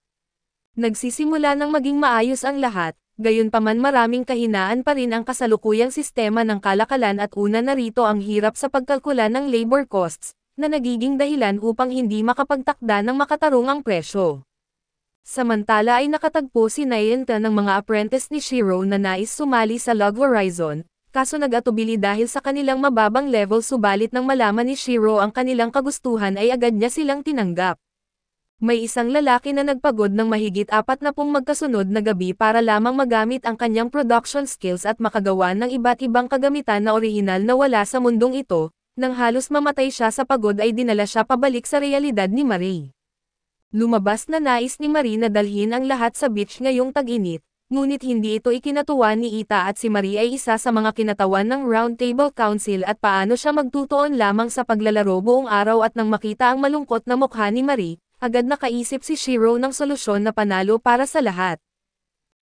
Speaker 1: Nagsisimula ng maging maayos ang lahat, gayunpaman maraming kahinaan pa rin ang kasalukuyang sistema ng kalakalan at una na rito ang hirap sa pagkalkula ng labor costs, na nagiging dahilan upang hindi makapagtakda ng makatarungang presyo. Samantala ay nakatagpo si Nayenta ng mga apprentice ni Shiro na nais sumali sa Log Horizon, kaso nag-atubili dahil sa kanilang mababang level, subalit nang malaman ni Shiro ang kanilang kagustuhan ay agad niya silang tinanggap. May isang lalaki na nagpagod ng mahigit 40 magkasunod na gabi para lamang magamit ang kanyang production skills at makagawa ng iba't ibang kagamitan na orihinal na wala sa mundong ito. Nang halos mamatay siya sa pagod ay dinala siya pabalik sa realidad ni Marie. Lumabas na nais ni Marie na dalhin ang lahat sa beach ngayong tag-init, ngunit hindi ito ikinatuwa ni Ita at si Marie ay isa sa mga kinatawan ng Round Table Council at paano siya magtutuon lamang sa paglalaro buong araw. At nang makita ang malungkot na mukha ni Marie, agad nakaisip si Shiro ng solusyon na panalo para sa lahat.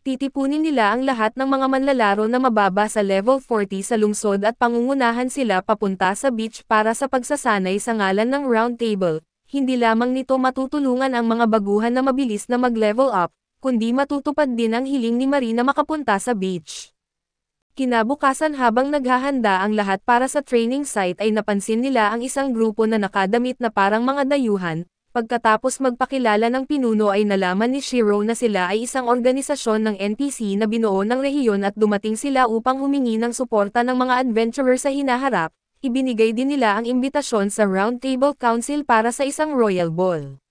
Speaker 1: Titipunin nila ang lahat ng mga manlalaro na mababa sa level 40 sa lungsod at pangungunahan sila papunta sa beach para sa pagsasanay sa ngalan ng Round Table. Hindi lamang nito matutulungan ang mga baguhan na mabilis na mag-level up, kundi matutupad din ang hiling ni Marie na makapunta sa beach. Kinabukasan habang naghahanda ang lahat para sa training site ay napansin nila ang isang grupo na nakadamit na parang mga dayuhan. Pagkatapos magpakilala ng pinuno ay nalaman ni Shiro na sila ay isang organisasyon ng NPC na binuo ng rehiyon at dumating sila upang humingi ng suporta ng mga adventurer sa hinaharap. Ibinigay din nila ang imbitasyon sa Round Table Council para sa isang Royal Ball.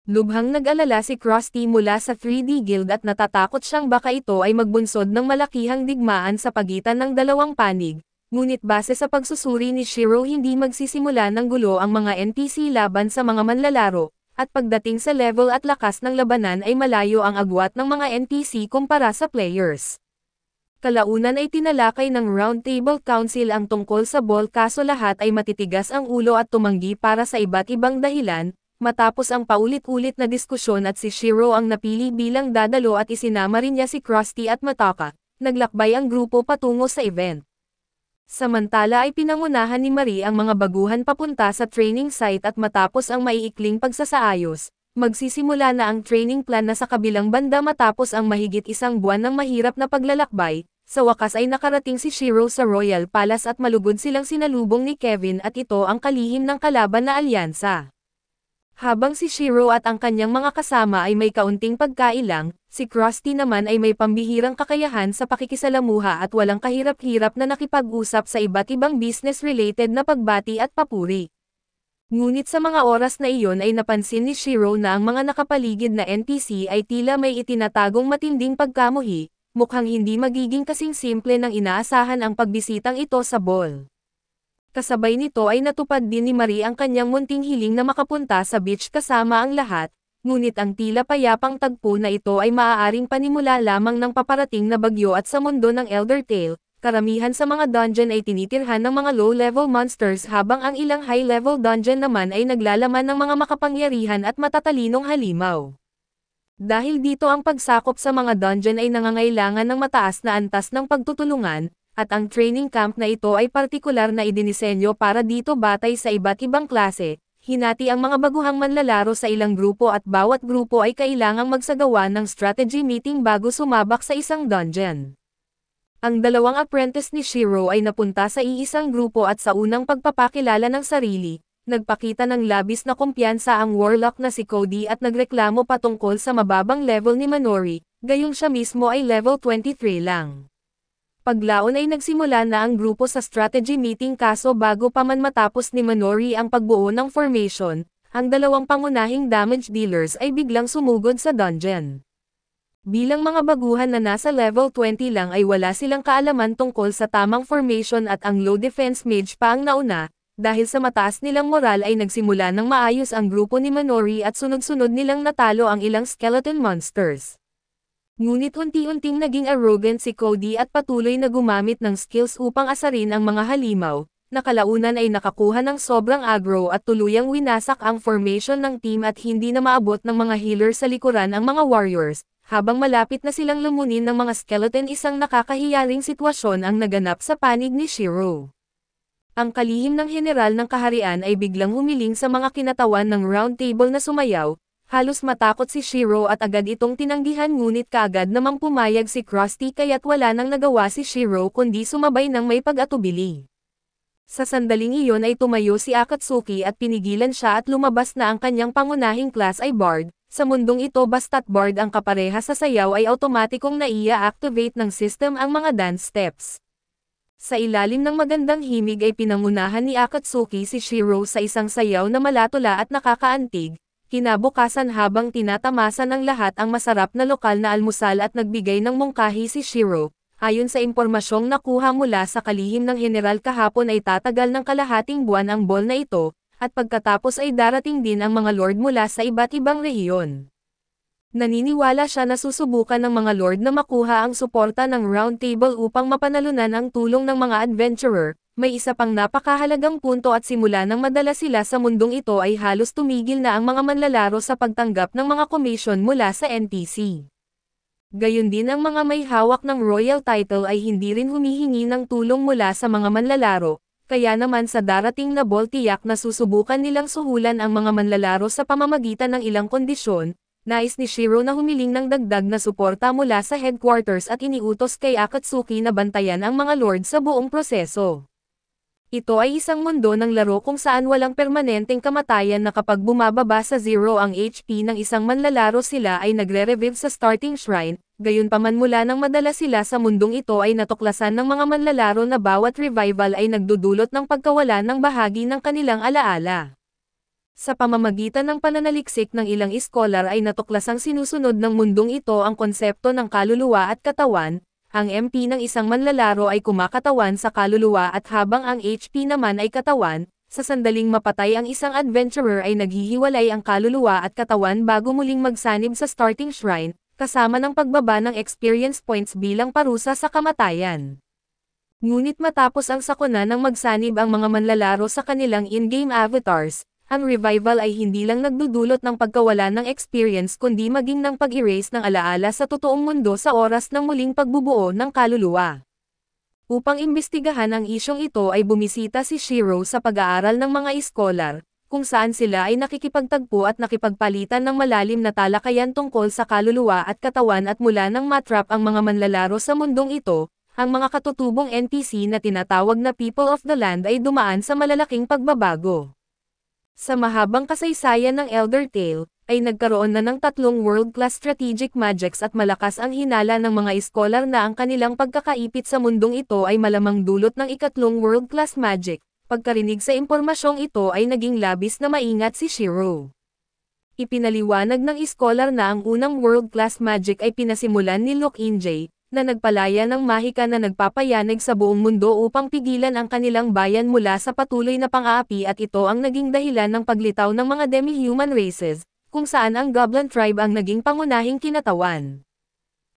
Speaker 1: Lubhang nag-alala si Krusty mula sa 3D Guild at natatakot siyang baka ito ay magbunsod ng malakihang digmaan sa pagitan ng dalawang panig. Ngunit base sa pagsusuri ni Shiro hindi magsisimula ng gulo ang mga NPC laban sa mga manlalaro, at pagdating sa level at lakas ng labanan ay malayo ang agwat ng mga NPC kumpara sa players. Kalaunan ay tinalakay ng Round Table Council ang tungkol sa ball, kaso lahat ay matitigas ang ulo at tumanggi para sa iba't ibang dahilan. Matapos ang paulit-ulit na diskusyon at si Shiro ang napili bilang dadalo at isinama rin niya si Krusty at Mataka, naglakbay ang grupo patungo sa event. Samantala ay pinangunahan ni Marie ang mga baguhan papunta sa training site at matapos ang maiikling pagsasaayos, magsisimula na ang training plan na sa kabilang banda. Matapos ang mahigit 1 buwan ng mahirap na paglalakbay, sa wakas ay nakarating si Shiro sa Royal Palace at malugod silang sinalubong ni Kevin at ito ang kalihim ng kalaban na alyansa. Habang si Shiro at ang kanyang mga kasama ay may kaunting pagkailang, si Krusty naman ay may pambihirang kakayahan sa pakikisalamuha at walang kahirap-hirap na nakipag-usap sa iba't ibang business-related na pagbati at papuri. Ngunit sa mga oras na iyon ay napansin ni Shiro na ang mga nakapaligid na NPC ay tila may itinatagong matinding pagkamuhi, mukhang hindi magiging kasing simple ng inaasahan ang pagbisitang ito sa ball. Kasabay nito ay natupad din ni Marie ang kanyang munting hiling na makapunta sa beach kasama ang lahat, ngunit ang tila payapang tagpo na ito ay maaaring panimula lamang ng paparating na bagyo at sa mundo ng Elder Tale. Karamihan sa mga dungeon ay tinitirhan ng mga low-level monsters habang ang ilang high-level dungeon naman ay naglalaman ng mga makapangyarihan at matatalinong halimaw. Dahil dito ang pagsakop sa mga dungeon ay nangangailangan ng mataas na antas ng pagtutulungan, at ang training camp na ito ay partikular na idinisenyo para dito batay sa iba't ibang klase. Hinati ang mga baguhang manlalaro sa ilang grupo at bawat grupo ay kailangang magsagawa ng strategy meeting bago sumabak sa isang dungeon. Ang dalawang apprentice ni Shiro ay napunta sa iisang grupo at sa unang pagpapakilala ng sarili, nagpakita ng labis na kumpiyansa ang warlock na si Cody at nagreklamo patungkol sa mababang level ni Manori, gayong siya mismo ay level 23 lang. Paglaon ay nagsimula na ang grupo sa strategy meeting kaso bago pa man matapos ni Manori ang pagbuo ng formation, ang dalawang pangunahing damage dealers ay biglang sumugod sa dungeon. Bilang mga baguhan na nasa level 20 lang ay wala silang kaalaman tungkol sa tamang formation at ang low defense mage pa ang nauna, dahil sa mataas nilang moral ay nagsimula ng maayos ang grupo ni Manori at sunod-sunod nilang natalo ang ilang skeleton monsters. Ngunit unti-unting naging arrogant si Cody at patuloy na gumamit ng skills upang asarin ang mga halimaw, na kalaunan ay nakakuha ng sobrang aggro at tuluyang winasak ang formation ng team at hindi na maabot ng mga healer sa likuran ang mga warriors, habang malapit na silang lumunin ng mga skeleton isang nakakahiyaring sitwasyon ang naganap sa panig ni Shiro. Ang kalihim ng general ng kaharian ay biglang humiling sa mga kinatawan ng round table na sumayaw. Halos matakot si Shiro at agad itong tinanggihan ngunit kaagad namang pumayag si Krusty kaya't wala nang nagawa si Shiro kundi sumabay ng may pag-atubili. Sa sandaling iyon ay tumayo si Akatsuki at pinigilan siya at lumabas na ang kanyang pangunahing class ay Bard. Sa mundong ito basta't Bard ang kapareha sa sayaw ay automatikong nai-activate ng system ang mga dance steps. Sa ilalim ng magandang himig ay pinangunahan ni Akatsuki si Shiro sa isang sayaw na malatula at nakakaantig. Kinabukasan habang tinatamasa ng lahat ang masarap na lokal na almusal at nagbigay ng mungkahi si Shiro, ayon sa impormasyong nakuha mula sa kalihim ng general kahapon ay tatagal ng kalahating buwan ang ball na ito, at pagkatapos ay darating din ang mga lord mula sa iba't ibang rehiyon. Naniniwala siya na susubukan ng mga lord na makuha ang suporta ng round table upang mapanalunan ang tulong ng mga adventurer. May isa pang napakahalagang punto at simula nang madala sila sa mundong ito ay halos tumigil na ang mga manlalaro sa pagtanggap ng mga commission mula sa NPC. Gayon din ang mga may hawak ng royal title ay hindi rin humihingi ng tulong mula sa mga manlalaro, kaya naman sa darating na ball tiyak na susubukan nilang suhulan ang mga manlalaro sa pamamagitan ng ilang kondisyon. Nais ni Shiro na humiling ng dagdag na suporta mula sa headquarters at iniutos kay Akatsuki na bantayan ang mga lord sa buong proseso. Ito ay isang mundo ng laro kung saan walang permanenteng kamatayan na kapag bumababa sa 0 ang HP ng isang manlalaro sila ay nagre-revive sa starting shrine, gayunpaman mula nang madala sila sa mundong ito ay natuklasan ng mga manlalaro na bawat revival ay nagdudulot ng pagkawala ng bahagi ng kanilang alaala. Sa pamamagitan ng pananaliksik ng ilang iskolar ay natuklasang sinusunod ng mundong ito ang konsepto ng kaluluwa at katawan. Ang MP ng isang manlalaro ay kumakatawan sa kaluluwa at habang ang HP naman ay katawan, sa sandaling mapatay ang isang adventurer ay naghihiwalay ang kaluluwa at katawan bago muling magsanib sa starting shrine, kasama ng pagbaba ng experience points bilang parusa sa kamatayan. Ngunit matapos ang sakuna ng magsanib ang mga manlalaro sa kanilang in-game avatars, ang revival ay hindi lang nagdudulot ng pagkawala ng experience kundi maging ng pag-erase ng alaala sa totoong mundo sa oras ng muling pagbubuo ng kaluluwa. Upang imbestigahan ang isyong ito ay bumisita si Shiro sa pag-aaral ng mga iskolar, kung saan sila ay nakikipagtagpo at nakipagpalitan ng malalim na talakayan tungkol sa kaluluwa at katawan at mula nang matrap ang mga manlalaro sa mundong ito, ang mga katutubong NPC na tinatawag na People of the Land ay dumaan sa malalaking pagbabago. Sa mahabang kasaysayan ng Elder Tale, ay nagkaroon na ng 3 world-class strategic magics at malakas ang hinala ng mga iskolar na ang kanilang pagkakaipit sa mundong ito ay malamang dulot ng 4 world-class magic. Pagkarinig sa impormasyong ito ay naging labis na maingat si Shiro. Ipinaliwanag ng iskolar na ang unang world-class magic ay pinasimulan ni Luke Injay, na nagpalaya ng mahika na nagpapayanig sa buong mundo upang pigilan ang kanilang bayan mula sa patuloy na pang-aapi at ito ang naging dahilan ng paglitaw ng mga demi-human races, kung saan ang Goblin Tribe ang naging pangunahing kinatawan.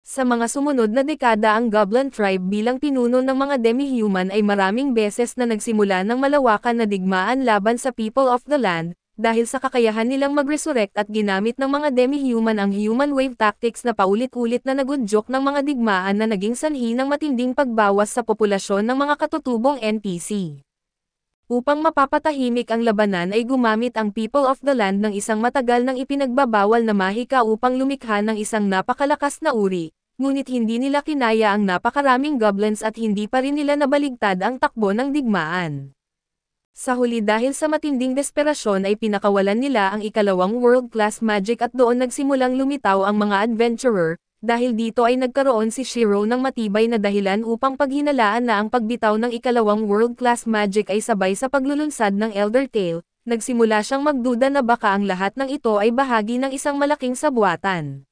Speaker 1: Sa mga sumunod na dekada ang Goblin Tribe bilang pinuno ng mga demi-human ay maraming beses na nagsimula ng malawakan na digmaan laban sa people of the land, dahil sa kakayahan nilang mag-resurrect at ginamit ng mga demi-human ang human wave tactics na paulit-ulit na nagudyok ng mga digmaan na naging sanhi ng matinding pagbawas sa populasyon ng mga katutubong NPC. Upang mapapatahimik ang labanan ay gumamit ang people of the land ng isang matagal nang ipinagbabawal na mahika upang lumikha ng isang napakalakas na uri, ngunit hindi nila kinaya ang napakaraming goblins at hindi pa rin nila nabaligtad ang takbo ng digmaan. Sa huli dahil sa matinding desperasyon ay pinakawalan nila ang ikalawang world-class magic at doon nagsimulang lumitaw ang mga adventurer, dahil dito ay nagkaroon si Shiro ng matibay na dahilan upang paghinalaan na ang pagbitaw ng ikalawang world-class magic ay sabay sa paglulunsad ng Elder Tale, nagsimula siyang magduda na baka ang lahat ng ito ay bahagi ng isang malaking sabwatan.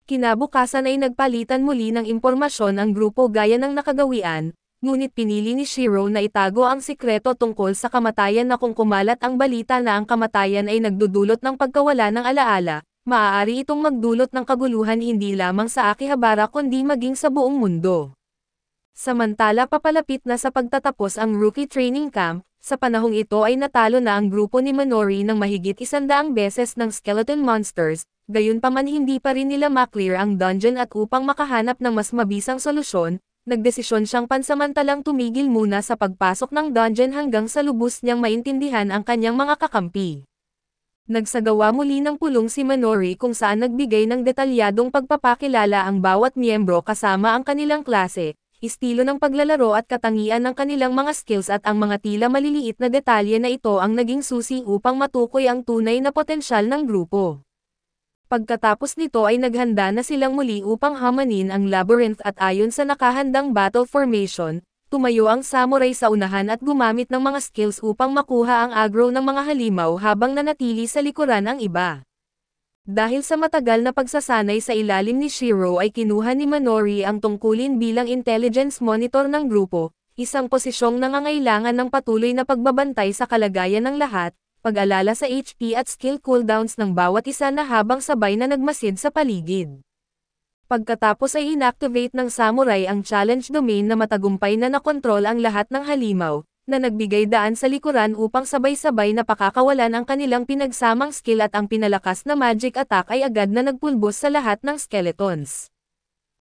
Speaker 1: Kinabukasan ay nagpalitan muli ng impormasyon ang grupo gaya ng nakagawian, ngunit pinili ni Shiro na itago ang sikreto tungkol sa kamatayan na kung kumalat ang balita na ang kamatayan ay nagdudulot ng pagkawala ng alaala, maaari itong magdulot ng kaguluhan hindi lamang sa Akihabara kundi maging sa buong mundo. Samantala papalapit na sa pagtatapos ang rookie training camp, sa panahong ito ay natalo na ang grupo ni Minori ng mahigit 100 beses ng skeleton monsters, gayunpaman hindi pa rin nila maklear ang dungeon at upang makahanap ng mas mabisang solusyon, nagdesisyon siyang pansamantalang tumigil muna sa pagpasok ng dungeon hanggang sa lubos niyang maintindihan ang kanyang mga kakampi. Nagsagawa muli ng pulong si Minori kung saan nagbigay ng detalyadong pagpapakilala ang bawat miyembro kasama ang kanilang klase, estilo ng paglalaro at katangian ng kanilang mga skills at ang mga tila maliliit na detalye na ito ang naging susi upang matukoy ang tunay na potensyal ng grupo. Pagkatapos nito ay naghanda na silang muli upang hamanin ang labyrinth at ayon sa nakahandang battle formation, tumayo ang samurai sa unahan at gumamit ng mga skills upang makuha ang aggro ng mga halimaw habang nanatili sa likuran ang iba. Dahil sa matagal na pagsasanay sa ilalim ni Shiro ay kinuha ni Minori ang tungkulin bilang intelligence monitor ng grupo, isang posisyong nangangailangan ng patuloy na pagbabantay sa kalagayan ng lahat, pag-alala sa HP at skill cooldowns ng bawat isa na habang sabay na nagmasid sa paligid. Pagkatapos ay inactivate ng samurai ang challenge domain na matagumpay na nakontrol ang lahat ng halimaw, na nagbigay daan sa likuran upang sabay-sabay na pakakawalan ang kanilang pinagsamang skill at ang pinalakas na magic attack ay agad na nagpulbos sa lahat ng skeletons.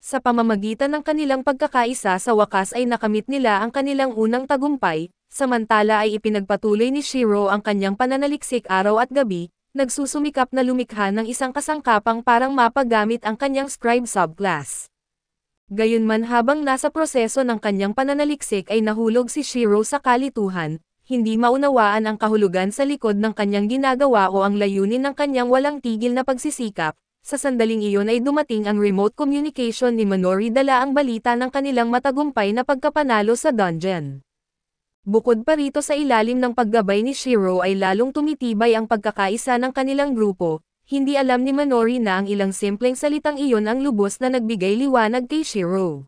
Speaker 1: Sa pamamagitan ng kanilang pagkakaisa sa wakas ay nakamit nila ang kanilang unang tagumpay, samantala ay ipinagpatuloy ni Shiro ang kanyang pananaliksik araw at gabi, nagsusumikap na lumikha ng isang kasangkapang parang mapagamit ang kanyang scribe subclass. Gayunman habang nasa proseso ng kanyang pananaliksik ay nahulog si Shiro sa kalituhan, hindi maunawaan ang kahulugan sa likod ng kanyang ginagawa o ang layunin ng kanyang walang tigil na pagsisikap. Sa sandaling iyon ay dumating ang remote communication ni Minori dala ang balita ng kanilang matagumpay na pagkapanalo sa dungeon. Bukod pa rito sa ilalim ng paggabay ni Shiro ay lalong tumitibay ang pagkakaisa ng kanilang grupo, hindi alam ni Minori na ang ilang simpleng salitang iyon ang lubos na nagbigay liwanag kay Shiro.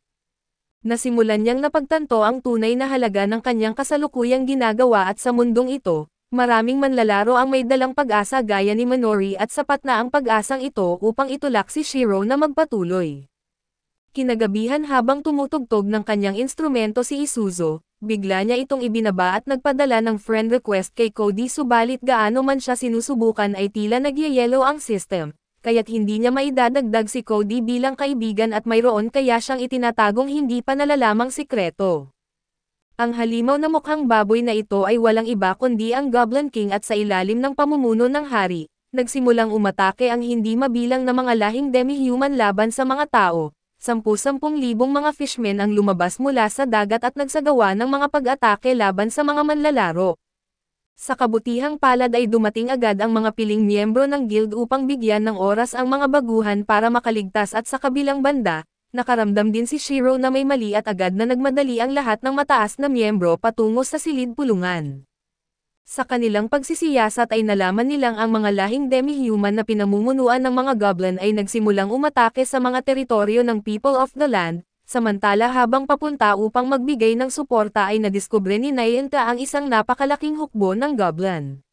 Speaker 1: Nasimulan niyang napagtanto ang tunay na halaga ng kanyang kasalukuyang ginagawa at sa mundong ito, maraming manlalaro ang may dalang pag-asa gaya ni Minori at sapat na ang pag-asang ito upang itulak si Shiro na magpatuloy. Kinagabihan habang tumutugtog ng kanyang instrumento si Isuzo, bigla niya itong ibinaba at nagpadala ng friend request kay Cody subalit gaano man siya sinusubukan ay tila nagyayelo ang system, kaya't hindi niya maidadagdag si Cody bilang kaibigan at mayroon kaya siyang itinatagong hindi pa nalalamang sikreto. Ang halimaw na mukhang baboy na ito ay walang iba kundi ang Goblin King at sa ilalim ng pamumuno ng hari, nagsimulang umatake ang hindi mabilang na mga lahing demi-human laban sa mga tao. 10,000 mga fishmen ang lumabas mula sa dagat at nagsagawa ng mga pag-atake laban sa mga manlalaro. Sa kabutihang palad ay dumating agad ang mga piling miyembro ng guild upang bigyan ng oras ang mga baguhan para makaligtas at sa kabilang banda, nakaramdam din si Shiro na may mali at agad na nagmadali ang lahat ng mataas na miyembro patungo sa silid pulungan. Sa kanilang pagsisiyasat ay nalaman nilang ang mga lahing demi-human na pinamumunuan ng mga goblin ay nagsimulang umatake sa mga teritoryo ng people of the land, samantala habang papunta upang magbigay ng suporta ay nadiskubre ni Nayenta ang isang napakalaking hukbo ng goblin.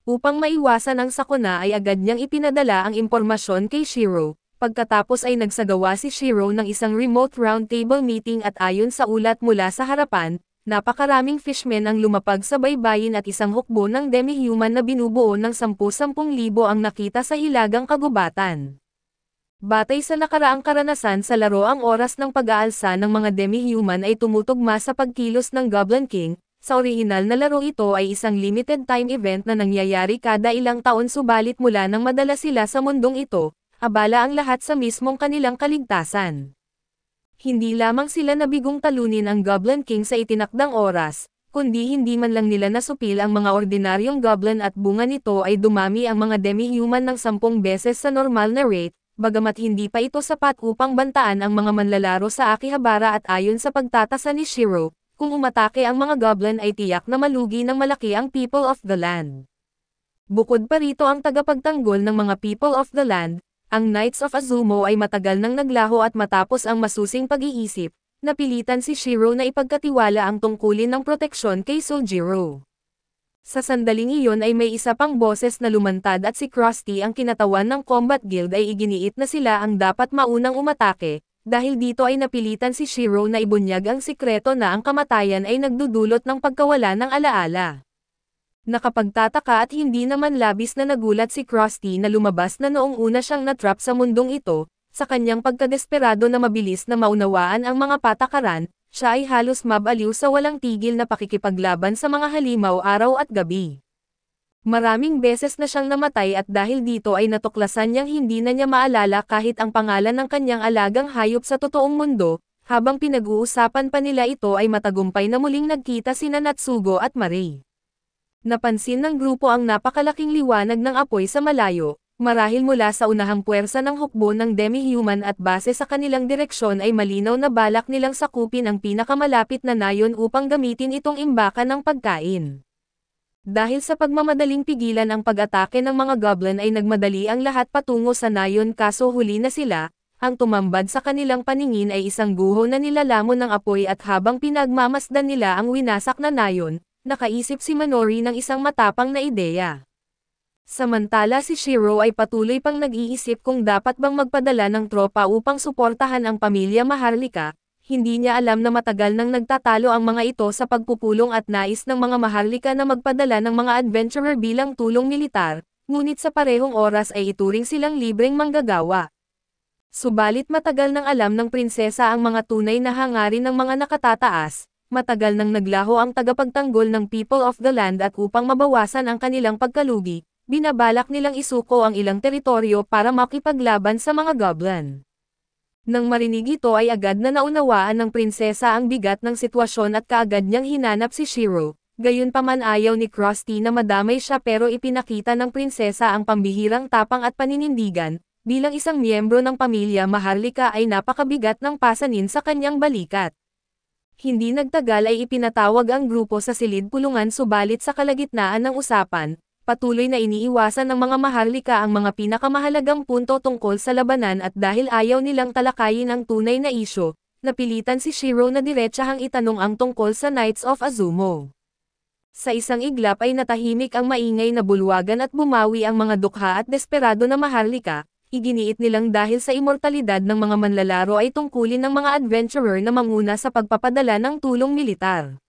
Speaker 1: Upang maiwasan ang sakuna ay agad niyang ipinadala ang impormasyon kay Shiro. Pagkatapos ay nagsagawa si Shiro ng isang remote roundtable meeting at ayon sa ulat mula sa harapan, napakaraming fishmen ang lumapag sa baybayin at isang hukbo ng demi-human na binubuo ng 10,000 ang nakita sa hilagang kagubatan. Batay sa nakaraang karanasan sa laro, ang oras ng pag-aalsa ng mga demi-human ay tumutugma sa pagkilos ng Goblin King. Sa orihinal na laro ito ay isang limited time event na nangyayari kada ilang taon, subalit mula nang madala sila sa mundong ito, abala ang lahat sa mismong kanilang kaligtasan. Hindi lamang sila nabigong talunin ang Goblin King sa itinakdang oras, kundi hindi man lang nila nasupil ang mga ordinaryong goblin at bunga nito ay dumami ang mga demi-human ng 10 beses sa normal na rate, bagamat hindi pa ito sapat upang bantaan ang mga manlalaro sa Akihabara at ayon sa pagtatasa ni Shiro, kung umatake ang mga goblin ay tiyak na malugi ng malaki ang people of the land. Bukod pa rito, ang tagapagtanggol ng mga people of the land, ang Knights of Azumo ay matagal nang naglaho at matapos ang masusing pag-iisip, napilitan si Shiro na ipagkatiwala ang tungkulin ng proteksyon kay Sojiro. Sa sandaling iyon ay may isa pang boses na lumantad at si Krusty, ang kinatawan ng Combat Guild, ay iginiit na sila ang dapat maunang umatake, dahil dito ay napilitan si Shiro na ibunyag ang sikreto na ang kamatayan ay nagdudulot ng pagkawala ng alaala. Nakapagtataka at hindi naman labis na nagulat si Krusty na lumabas na noong una siyang natrap sa mundong ito, sa kanyang pagkadesperado na mabilis na maunawaan ang mga patakaran, siya ay halos mabaliw sa walang tigil na pakikipaglaban sa mga halimaw araw at gabi. Maraming beses na siyang namatay at dahil dito ay natuklasan niyang hindi na niya maalala kahit ang pangalan ng kanyang alagang hayop sa totoong mundo. Habang pinag-uusapan pa nila ito ay matagumpay na muling nagkita sina Natsugo at Marie. Napansin ng grupo ang napakalaking liwanag ng apoy sa malayo, marahil mula sa unahang puwersa ng hukbo ng demi-human, at base sa kanilang direksyon ay malinaw na balak nilang sakupin ang pinakamalapit na nayon upang gamitin itong imbakan ng pagkain. Dahil sa pagmamadaling pigilan ang pag-atake ng mga goblin ay nagmadali ang lahat patungo sa nayon, kaso huli na sila. Ang tumambad sa kanilang paningin ay isang guho na nilalamon ng apoy at habang pinagmamasdan nila ang winasak na nayon, nakaisip si Manori ng isang matapang na ideya. Samantala si Shiro ay patuloy pang nag-iisip kung dapat bang magpadala ng tropa upang suportahan ang pamilya Maharlika. Hindi niya alam na matagal nang nagtatalo ang mga ito sa pagpupulong at nais ng mga Maharlika na magpadala ng mga adventurer bilang tulong militar, ngunit sa parehong oras ay ituring silang libreng manggagawa. Subalit matagal nang alam ng prinsesa ang mga tunay na hangarin ng mga nakatataas. Matagal nang naglaho ang tagapagtanggol ng people of the land at upang mabawasan ang kanilang pagkalugi, binabalak nilang isuko ang ilang teritoryo para makipaglaban sa mga goblin. Nang marinig ito ay agad na naunawaan ng prinsesa ang bigat ng sitwasyon at kaagad niyang hinanap si Shiro. Gayunpaman ayaw ni Krusty na madamay siya, pero ipinakita ng prinsesa ang pambihirang tapang at paninindigan. Bilang isang miyembro ng pamilya Maharlika ay napakabigat ng pasanin sa kanyang balikat. Hindi nagtagal ay ipinatawag ang grupo sa silid pulungan, subalit sa kalagitnaan ng usapan, patuloy na iniiwasan ng mga Maharlika ang mga pinakamahalagang punto tungkol sa labanan at dahil ayaw nilang talakayin ang tunay na isyu, napilitan si Shiro na diretsahang itanong ang tungkol sa Knights of Azumo. Sa isang iglap ay natahimik ang maingay na bulwagan at bumawi ang mga dukha at desperado na Maharlika. Iginiit nilang dahil sa immortalidad ng mga manlalaro ay tungkulin ng mga adventurer na manguna sa pagpapadala ng tulong militar.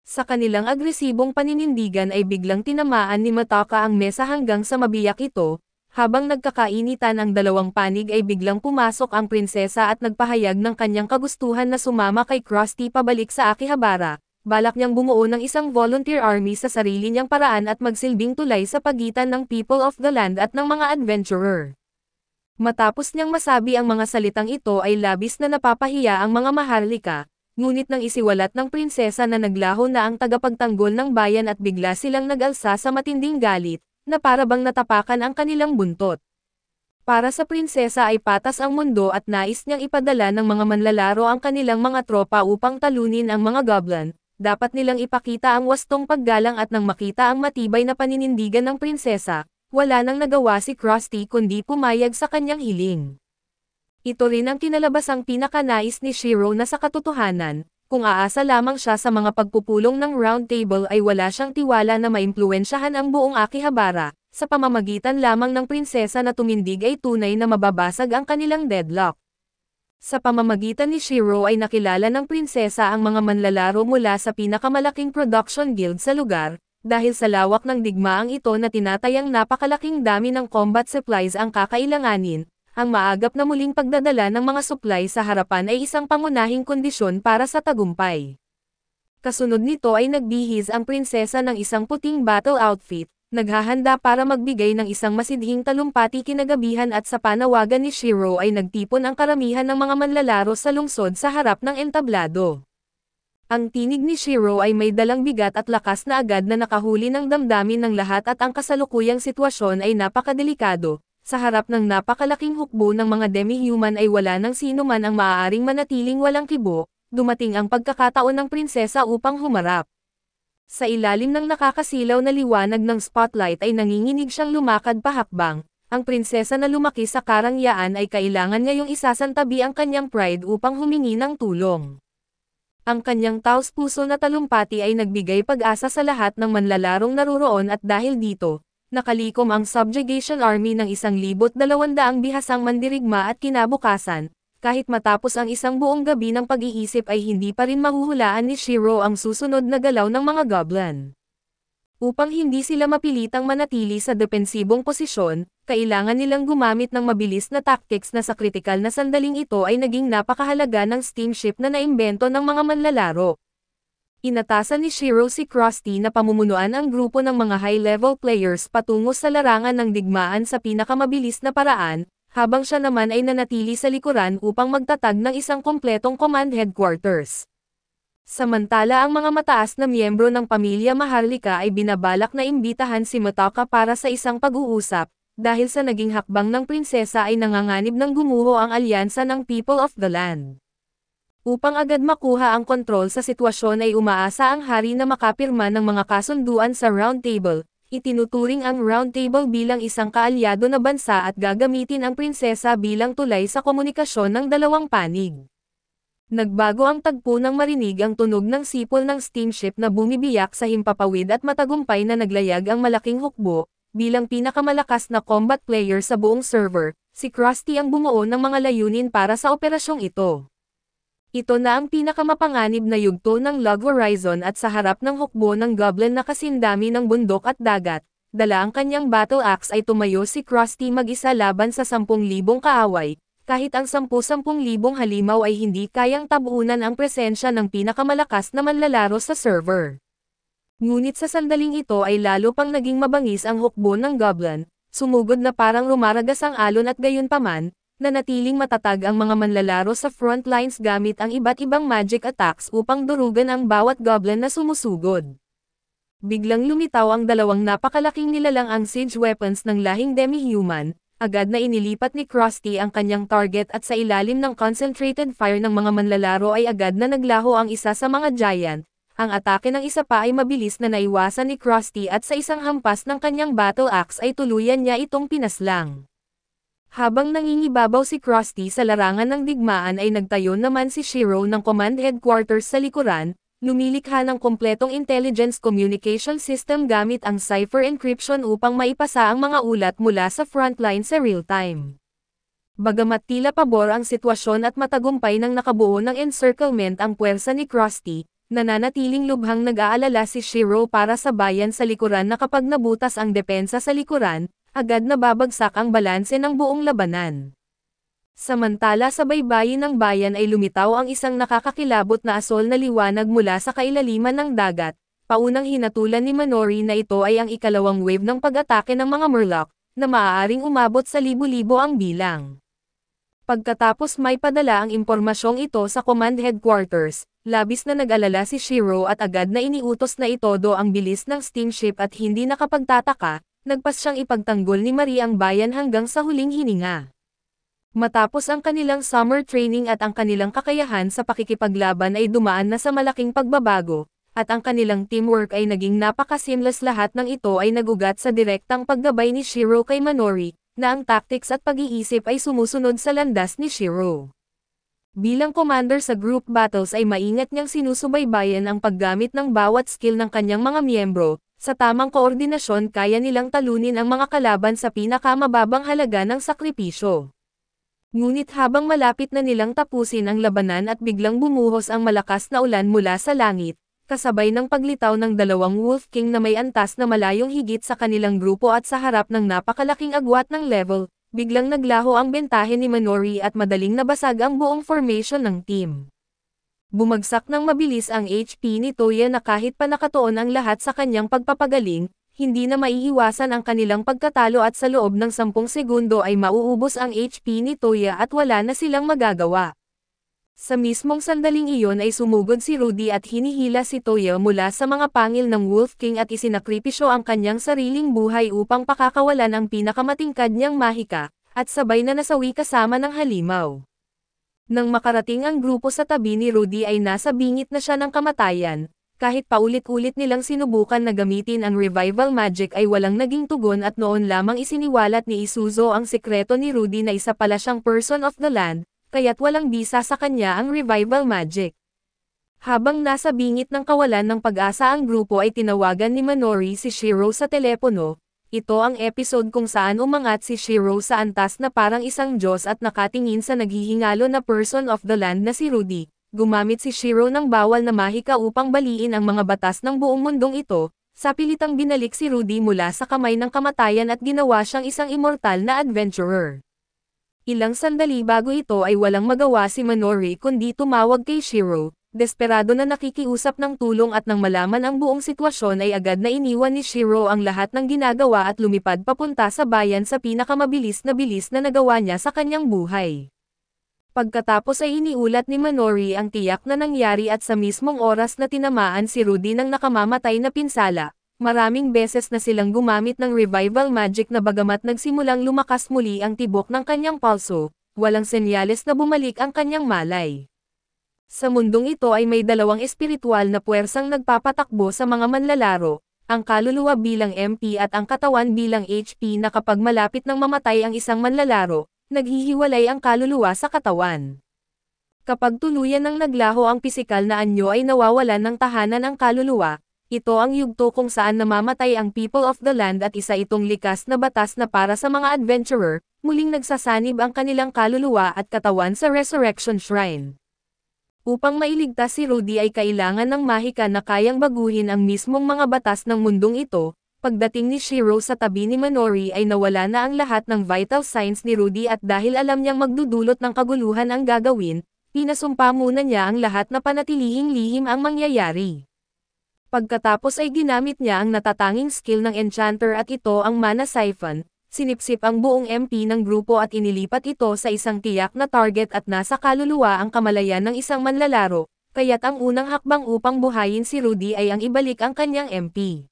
Speaker 1: Sa kanilang agresibong paninindigan ay biglang tinamaan ni Mataka ang mesa hanggang sa mabiyak ito. Habang nagkakainitan ang dalawang panig ay biglang pumasok ang prinsesa at nagpahayag ng kanyang kagustuhan na sumama kay Krusty pabalik sa Akihabara. Balak niyang bumuo ng isang volunteer army sa sarili niyang paraan at magsilbing tulay sa pagitan ng people of the land at ng mga adventurer. Matapos niyang masabi ang mga salitang ito ay labis na napapahiya ang mga Maharlika, ngunit nang isiwalat ng prinsesa na naglaho na ang tagapagtanggol ng bayan at bigla silang nag-alsa sa matinding galit, na para bang natapakan ang kanilang buntot. Para sa prinsesa ay patas ang mundo at nais niyang ipadala ng mga manlalaro ang kanilang mga tropa upang talunin ang mga goblin, dapat nilang ipakita ang wastong paggalang at nang makita ang matibay na paninindigan ng prinsesa, wala nang nagawa si Krusty kundi pumayag sa kanyang hiling. Ito rin ang kinalabasang pinakanais ni Shiro na sa katotohanan, kung aasa lamang siya sa mga pagpupulong ng Round Table ay wala siyang tiwala na maimpluwensyahan ang buong Akihabara, sa pamamagitan lamang ng prinsesa na tumindig ay tunay na mababasag ang kanilang deadlock. Sa pamamagitan ni Shiro ay nakilala ng prinsesa ang mga manlalaro mula sa pinakamalaking production guild sa lugar, dahil sa lawak ng digmaang ito na tinatayang napakalaking dami ng combat supplies ang kakailanganin. Ang maagap na muling pagdadala ng mga supply sa harapan ay isang pangunahing kondisyon para sa tagumpay. Kasunod nito ay nagbihis ang prinsesa ng isang puting battle outfit, naghahanda para magbigay ng isang masidhing talumpati kinagabihan at sa panawagan ni Shiro ay nagtipon ang karamihan ng mga manlalaro sa lungsod sa harap ng entablado. Ang tinig ni Shiro ay may dalang bigat at lakas na agad na nakahuli ng damdamin ng lahat at ang kasalukuyang sitwasyon ay napakadelikado. Sa harap ng napakalaking hukbo ng mga demi-human ay wala nang sino man ang maaaring manatiling walang kibo, dumating ang pagkakataon ng prinsesa upang humarap. Sa ilalim ng nakakasilaw na liwanag ng spotlight ay nanginginig siyang lumakad pahakbang. Ang prinsesa na lumaki sa karangyaan ay kailangan ngayong isasantabi ang kanyang pride upang humingi ng tulong. Ang kanyang taos-puso na talumpati ay nagbigay pag-asa sa lahat ng manlalarong naruroon at dahil dito, nakalikom ang subjugation army ng 1,200 bihasang mandirigma at kinabukasan, kahit matapos ang isang buong gabi ng pag-iisip ay hindi pa rin mahuhulaan ni Shiro ang susunod na galaw ng mga goblin. Upang hindi sila mapilitang manatili sa depensibong posisyon, kailangan nilang gumamit ng mabilis na tactics na sa kritikal na sandaling ito ay naging napakahalaga ng steamship na naimbento ng mga manlalaro. Inatasan ni Shiro si Krusty na pamumunuan ang grupo ng mga high-level players patungo sa larangan ng digmaan sa pinakamabilis na paraan, habang siya naman ay nanatili sa likuran upang magtatag ng isang kompletong command headquarters. Samantala ang mga mataas na miyembro ng pamilya Maharlika ay binabalak na imbitahan si Motaka para sa isang pag-uusap, dahil sa naging hakbang ng prinsesa ay nanganganib ng gumuho ang alyansa ng People of the Land. Upang agad makuha ang kontrol sa sitwasyon ay umaasa ang hari na makapirma ng mga kasunduan sa Round Table. Itinuturing ang Round Table bilang isang kaalyado na bansa at gagamitin ang prinsesa bilang tulay sa komunikasyon ng dalawang panig. Nagbago ang tagpo nang marinig ang tunog ng sipol ng steamship na bumibiyak sa himpapawid at matagumpay na naglayag ang malaking hukbo. Bilang pinakamalakas na combat player sa buong server, si Krusty ang bumuo ng mga layunin para sa operasyong ito. Ito na ang pinakamapanganib na yugto ng Log Horizon at sa harap ng hukbo ng goblin na kasindami ng bundok at dagat, dala ang kanyang battle axe ay tumayo si Krusty mag-isa laban sa 10,000 kaaway, kahit ang 10,000 halimaw ay hindi kayang tabunan ang presensya ng pinakamalakas na manlalaro sa server. Ngunit sa sandaling ito ay lalo pang naging mabangis ang hukbo ng goblin, sumugod na parang rumaragas ang alon at gayunpaman, nanatiling matatag ang mga manlalaro sa front lines gamit ang iba't ibang magic attacks upang durugan ang bawat goblin na sumusugod. Biglang lumitaw ang dalawang napakalaking nilalang ang siege weapons ng lahing demi-human, agad na inilipat ni Krusty ang kanyang target at sa ilalim ng concentrated fire ng mga manlalaro ay agad na naglaho ang isa sa mga giant. Ang atake ng isa pa ay mabilis na naiwasan ni Krusty at sa isang hampas ng kanyang battle axe ay tuluyan niya itong pinaslang. Habang nangingibabaw si Krusty sa larangan ng digmaan ay nagtayo naman si Shiro ng command headquarters sa likuran, lumilikha ng kompletong intelligence communication system gamit ang cipher encryption upang maipasa ang mga ulat mula sa frontline sa real-time. Bagamat tila pabor ang sitwasyon at matagumpay ng nakabuo ng encirclement ang puwersa ni Krusty, nananatiling lubhang nag-aalala si Shiro para sa bayan sa likuran na kapag nabutas ang depensa sa likuran, agad na babagsak ang balanse ng buong labanan. Samantala sa baybayin ng bayan ay lumitaw ang isang nakakakilabot na asol na liwanag mula sa kailaliman ng dagat, paunang hinatulan ni Manori na ito ay ang ikalawang wave ng pag-atake ng mga Murloc, na maaaring umabot sa libu-libo ang bilang. Pagkatapos may padala ang impormasyong ito sa command headquarters, labis na nag-alala si Shiro at agad na iniutos na itodo ang bilis ng steamship at hindi nakapagtataka, nagpas siyang ipagtanggol ni Marie ang bayan hanggang sa huling hininga. Matapos ang kanilang summer training at ang kanilang kakayahan sa pakikipaglaban ay dumaan na sa malaking pagbabago, at ang kanilang teamwork ay naging napaka-seamless. Lahat ng ito ay nagugat sa direktang paggabay ni Shiro kay Manori, na ang tactics at pag-iisip ay sumusunod sa landas ni Shiro. Bilang commander sa group battles ay maingat niyang sinusubaybayan ang paggamit ng bawat skill ng kanyang mga miyembro. Sa tamang koordinasyon kaya nilang talunin ang mga kalaban sa pinakamababang halaga ng sakripisyo. Ngunit habang malapit na nilang tapusin ang labanan at biglang bumuhos ang malakas na ulan mula sa langit, kasabay ng paglitaw ng dalawang Wolf King na may antas na malayong higit sa kanilang grupo at sa harap ng napakalaking agwat ng level, biglang naglaho ang bentahe ni Manori at madaling nabasag ang buong formation ng team. Bumagsak ng mabilis ang HP ni Toya na kahit pa nakatuon ang lahat sa kanyang pagpapagaling, hindi na maiiwasan ang kanilang pagkatalo at sa loob ng 10 segundo ay mauubos ang HP ni Toya at wala na silang magagawa. Sa mismong sandaling iyon ay sumugod si Rudy at hinihila si Toya mula sa mga pangil ng Wolf King at isinakripisyo ang kanyang sariling buhay upang pakakawalan ang pinakamatingkad niyang mahika, at sabay na nasawi kasama ng halimaw. Nang makarating ang grupo sa tabi ni Rudy ay nasa bingit na siya ng kamatayan, kahit paulit-ulit nilang sinubukan na gamitin ang revival magic ay walang naging tugon at noon lamang isiniwalat ni Isuzo ang sekreto ni Rudy na isa pala siyang person of the land, kaya't walang bisa sa kanya ang revival magic. Habang nasa bingit ng kawalan ng pag-asa ang grupo ay tinawagan ni Manori si Shiro sa telepono. Ito ang episode kung saan umangat si Shiro sa antas na parang isang Diyos at nakatingin sa naghihingalo na person of the land na si Rudy. Gumamit si Shiro ng bawal na mahika upang baliin ang mga batas ng buong mundong ito. Sa pilitang binalik si Rudy mula sa kamay ng kamatayan at ginawa siyang isang immortal na adventurer. Ilang sandali bago ito ay walang magawa si Manori kundi tumawag kay Shiro. Desperado na nakikiusap ng tulong at nang malaman ang buong sitwasyon ay agad na iniwan ni Shiro ang lahat ng ginagawa at lumipad papunta sa bayan sa pinakamabilis na bilis na nagawa niya sa kanyang buhay. Pagkatapos ay iniulat ni Manori ang tiyak na nangyari at sa mismong oras na tinamaan si Rudy ng nakamamatay na pinsala. Maraming beses na silang gumamit ng revival magic na bagamat nagsimulang lumakas muli ang tibok ng kanyang pulso, walang senyales na bumalik ang kanyang malay. Sa mundong ito ay may dalawang espiritual na puwersang nagpapatakbo sa mga manlalaro, ang kaluluwa bilang MP at ang katawan bilang HP na kapag malapit nang mamatay ang isang manlalaro, naghihiwalay ang kaluluwa sa katawan. Kapag tuluyan ng naglaho ang pisikal na anyo ay nawawalan ng tahanan ang kaluluwa. Ito ang yugto kung saan namamatay ang people of the land at isa itong likas na batas na para sa mga adventurer, muling nagsasanib ang kanilang kaluluwa at katawan sa Resurrection Shrine. Upang mailigtas si Rudy ay kailangan ng mahika na kayang baguhin ang mismong mga batas ng mundong ito. Pagdating ni Shiro sa tabi ni Manori ay nawala na ang lahat ng vital signs ni Rudy at dahil alam niyang magdudulot ng kaguluhan ang gagawin, pinasumpa muna niya ang lahat na panatilihing lihim ang mangyayari. Pagkatapos ay ginamit niya ang natatanging skill ng Enchanter at ito ang Mana Siphon, sinipsip ang buong MP ng grupo at inilipat ito sa isang tiyak na target at nasa kaluluwa ang kamalayan ng isang manlalaro, kaya't ang unang hakbang upang buhayin si Rudy ay ang ibalik ang kanyang MP.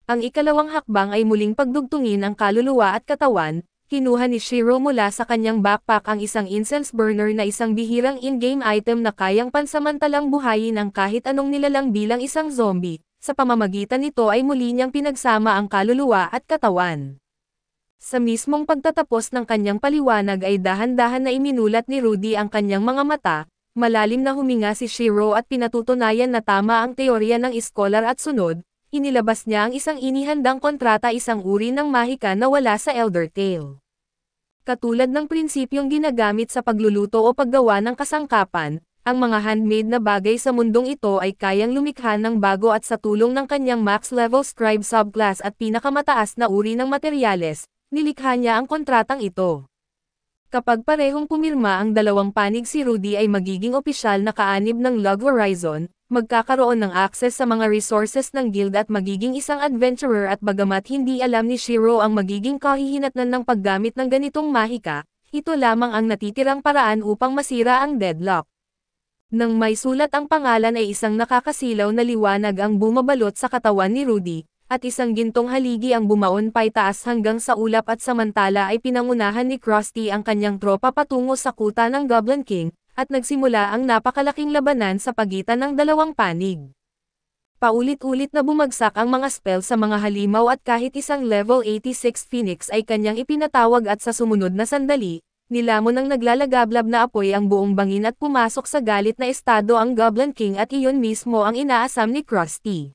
Speaker 1: Ang ikalawang hakbang ay muling pagdugtungin ang kaluluwa at katawan. Kinuha ni Shiro mula sa kanyang backpack ang isang incense burner na isang bihirang in-game item na kayang pansamantalang buhayin ang kahit anong nilalang bilang isang zombie. Sa pamamagitan nito ay muli niyang pinagsama ang kaluluwa at katawan. Sa mismong pagtatapos ng kanyang paliwanag ay dahan-dahan na iminulat ni Rudy ang kanyang mga mata, malalim na huminga si Shiro at pinatutunayan na tama ang teorya ng iskolar at sunod. Inilabas niya ang isang inihandang kontrata, isang uri ng mahika na wala sa Elder Tale. Katulad ng prinsipyong ginagamit sa pagluluto o paggawa ng kasangkapan, ang mga handmade na bagay sa mundong ito ay kayang lumikha ng bago at sa tulong ng kanyang max-level scribe subclass at pinakamataas na uri ng materyales, nilikha niya ang kontratang ito. Kapag parehong pumirma ang dalawang panig si Rudy ay magiging opisyal na kaanib ng Log Horizon, magkakaroon ng access sa mga resources ng guild at magiging isang adventurer at bagamat hindi alam ni Shiro ang magiging kahihinatnan ng paggamit ng ganitong mahika, ito lamang ang natitirang paraan upang masira ang deadlock. Nang may sulat ang pangalan ay isang nakakasilaw na liwanag ang bumabalot sa katawan ni Rudy, at isang gintong haligi ang bumaon paitaas hanggang sa ulap at samantala ay pinangunahan ni Krusty ang kanyang tropa patungo sa kuta ng Goblin King, at nagsimula ang napakalaking labanan sa pagitan ng dalawang panig. Paulit-ulit na bumagsak ang mga spell sa mga halimaw at kahit isang level 86 Phoenix ay kanyang ipinatawag at sa sumunod na sandali, nilamon ng naglalagablab na apoy ang buong bangin at pumasok sa galit na estado ang Goblin King at iyon mismo ang inaasam ni Krusty.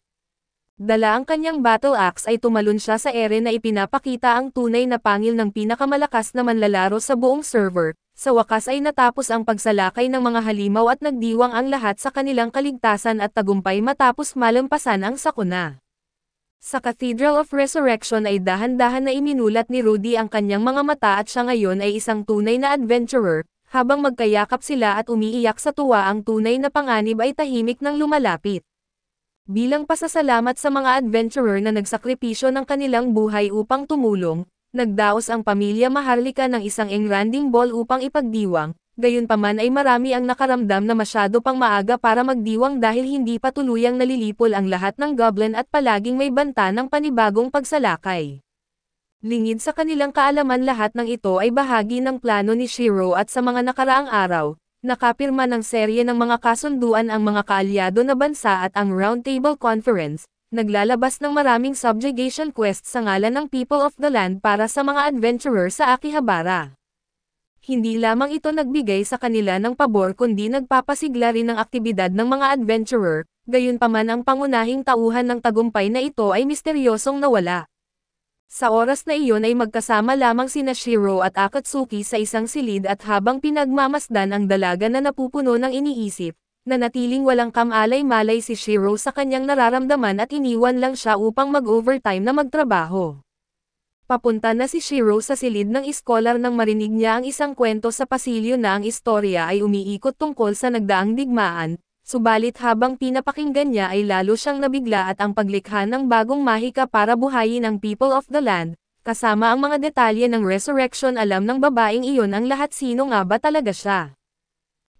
Speaker 1: Dala ang kanyang battle axe ay tumalon siya sa ere na ipinapakita ang tunay na pangil ng pinakamalakas na manlalaro sa buong server. Sa wakas ay natapos ang pagsalakay ng mga halimaw at nagdiwang ang lahat sa kanilang kaligtasan at tagumpay matapos malampasan ang sakuna. Sa Cathedral of Resurrection ay dahan-dahan na iminulat ni Rudy ang kanyang mga mata at siya ngayon ay isang tunay na adventurer, habang magkayakap sila at umiiyak sa tuwa ang tunay na panganib ay tahimik nang lumalapit. Bilang pasasalamat sa mga adventurer na nagsakripisyo ng kanilang buhay upang tumulong, nagdaos ang pamilya Maharlika ng isang engranding ball upang ipagdiwang, gayunpaman ay marami ang nakaramdam na masyado pang maaga para magdiwang dahil hindi pa tuluyang nalilipol ang lahat ng goblin at palaging may banta ng panibagong pagsalakay. Lingid sa kanilang kaalaman lahat ng ito ay bahagi ng plano ni Shiro at sa mga nakaraang araw, nakapirma ng serye ng mga kasunduan ang mga kaalyado na bansa at ang Round Table Conference, naglalabas ng maraming subjugation quests sa ngalan ng People of the Land para sa mga adventurer sa Akihabara. Hindi lamang ito nagbigay sa kanila ng pabor kundi nagpapasigla rin ng aktibidad ng mga adventurer, gayunpaman ang pangunahing tauhan ng tagumpay na ito ay misteryosong nawala. Sa oras na iyon ay magkasama lamang sina Shiro at Akatsuki sa isang silid at habang pinagmamasdan ang dalaga na napupuno ng iniisip, nanatiling walang kamalay-malay si Shiro sa kanyang nararamdaman at iniwan lang siya upang mag-overtime na magtrabaho. Papunta na si Shiro sa silid ng iskolar nang marinig niya ang isang kwento sa pasilyo na ang istorya ay umiikot tungkol sa nagdaang digmaan, subalit habang pinapakinggan niya ay lalo siyang nabigla at ang paglikha ng bagong mahika para buhayin ang People of the Land, kasama ang mga detalye ng resurrection alam ng babaeng iyon ang lahat sino nga ba talaga siya.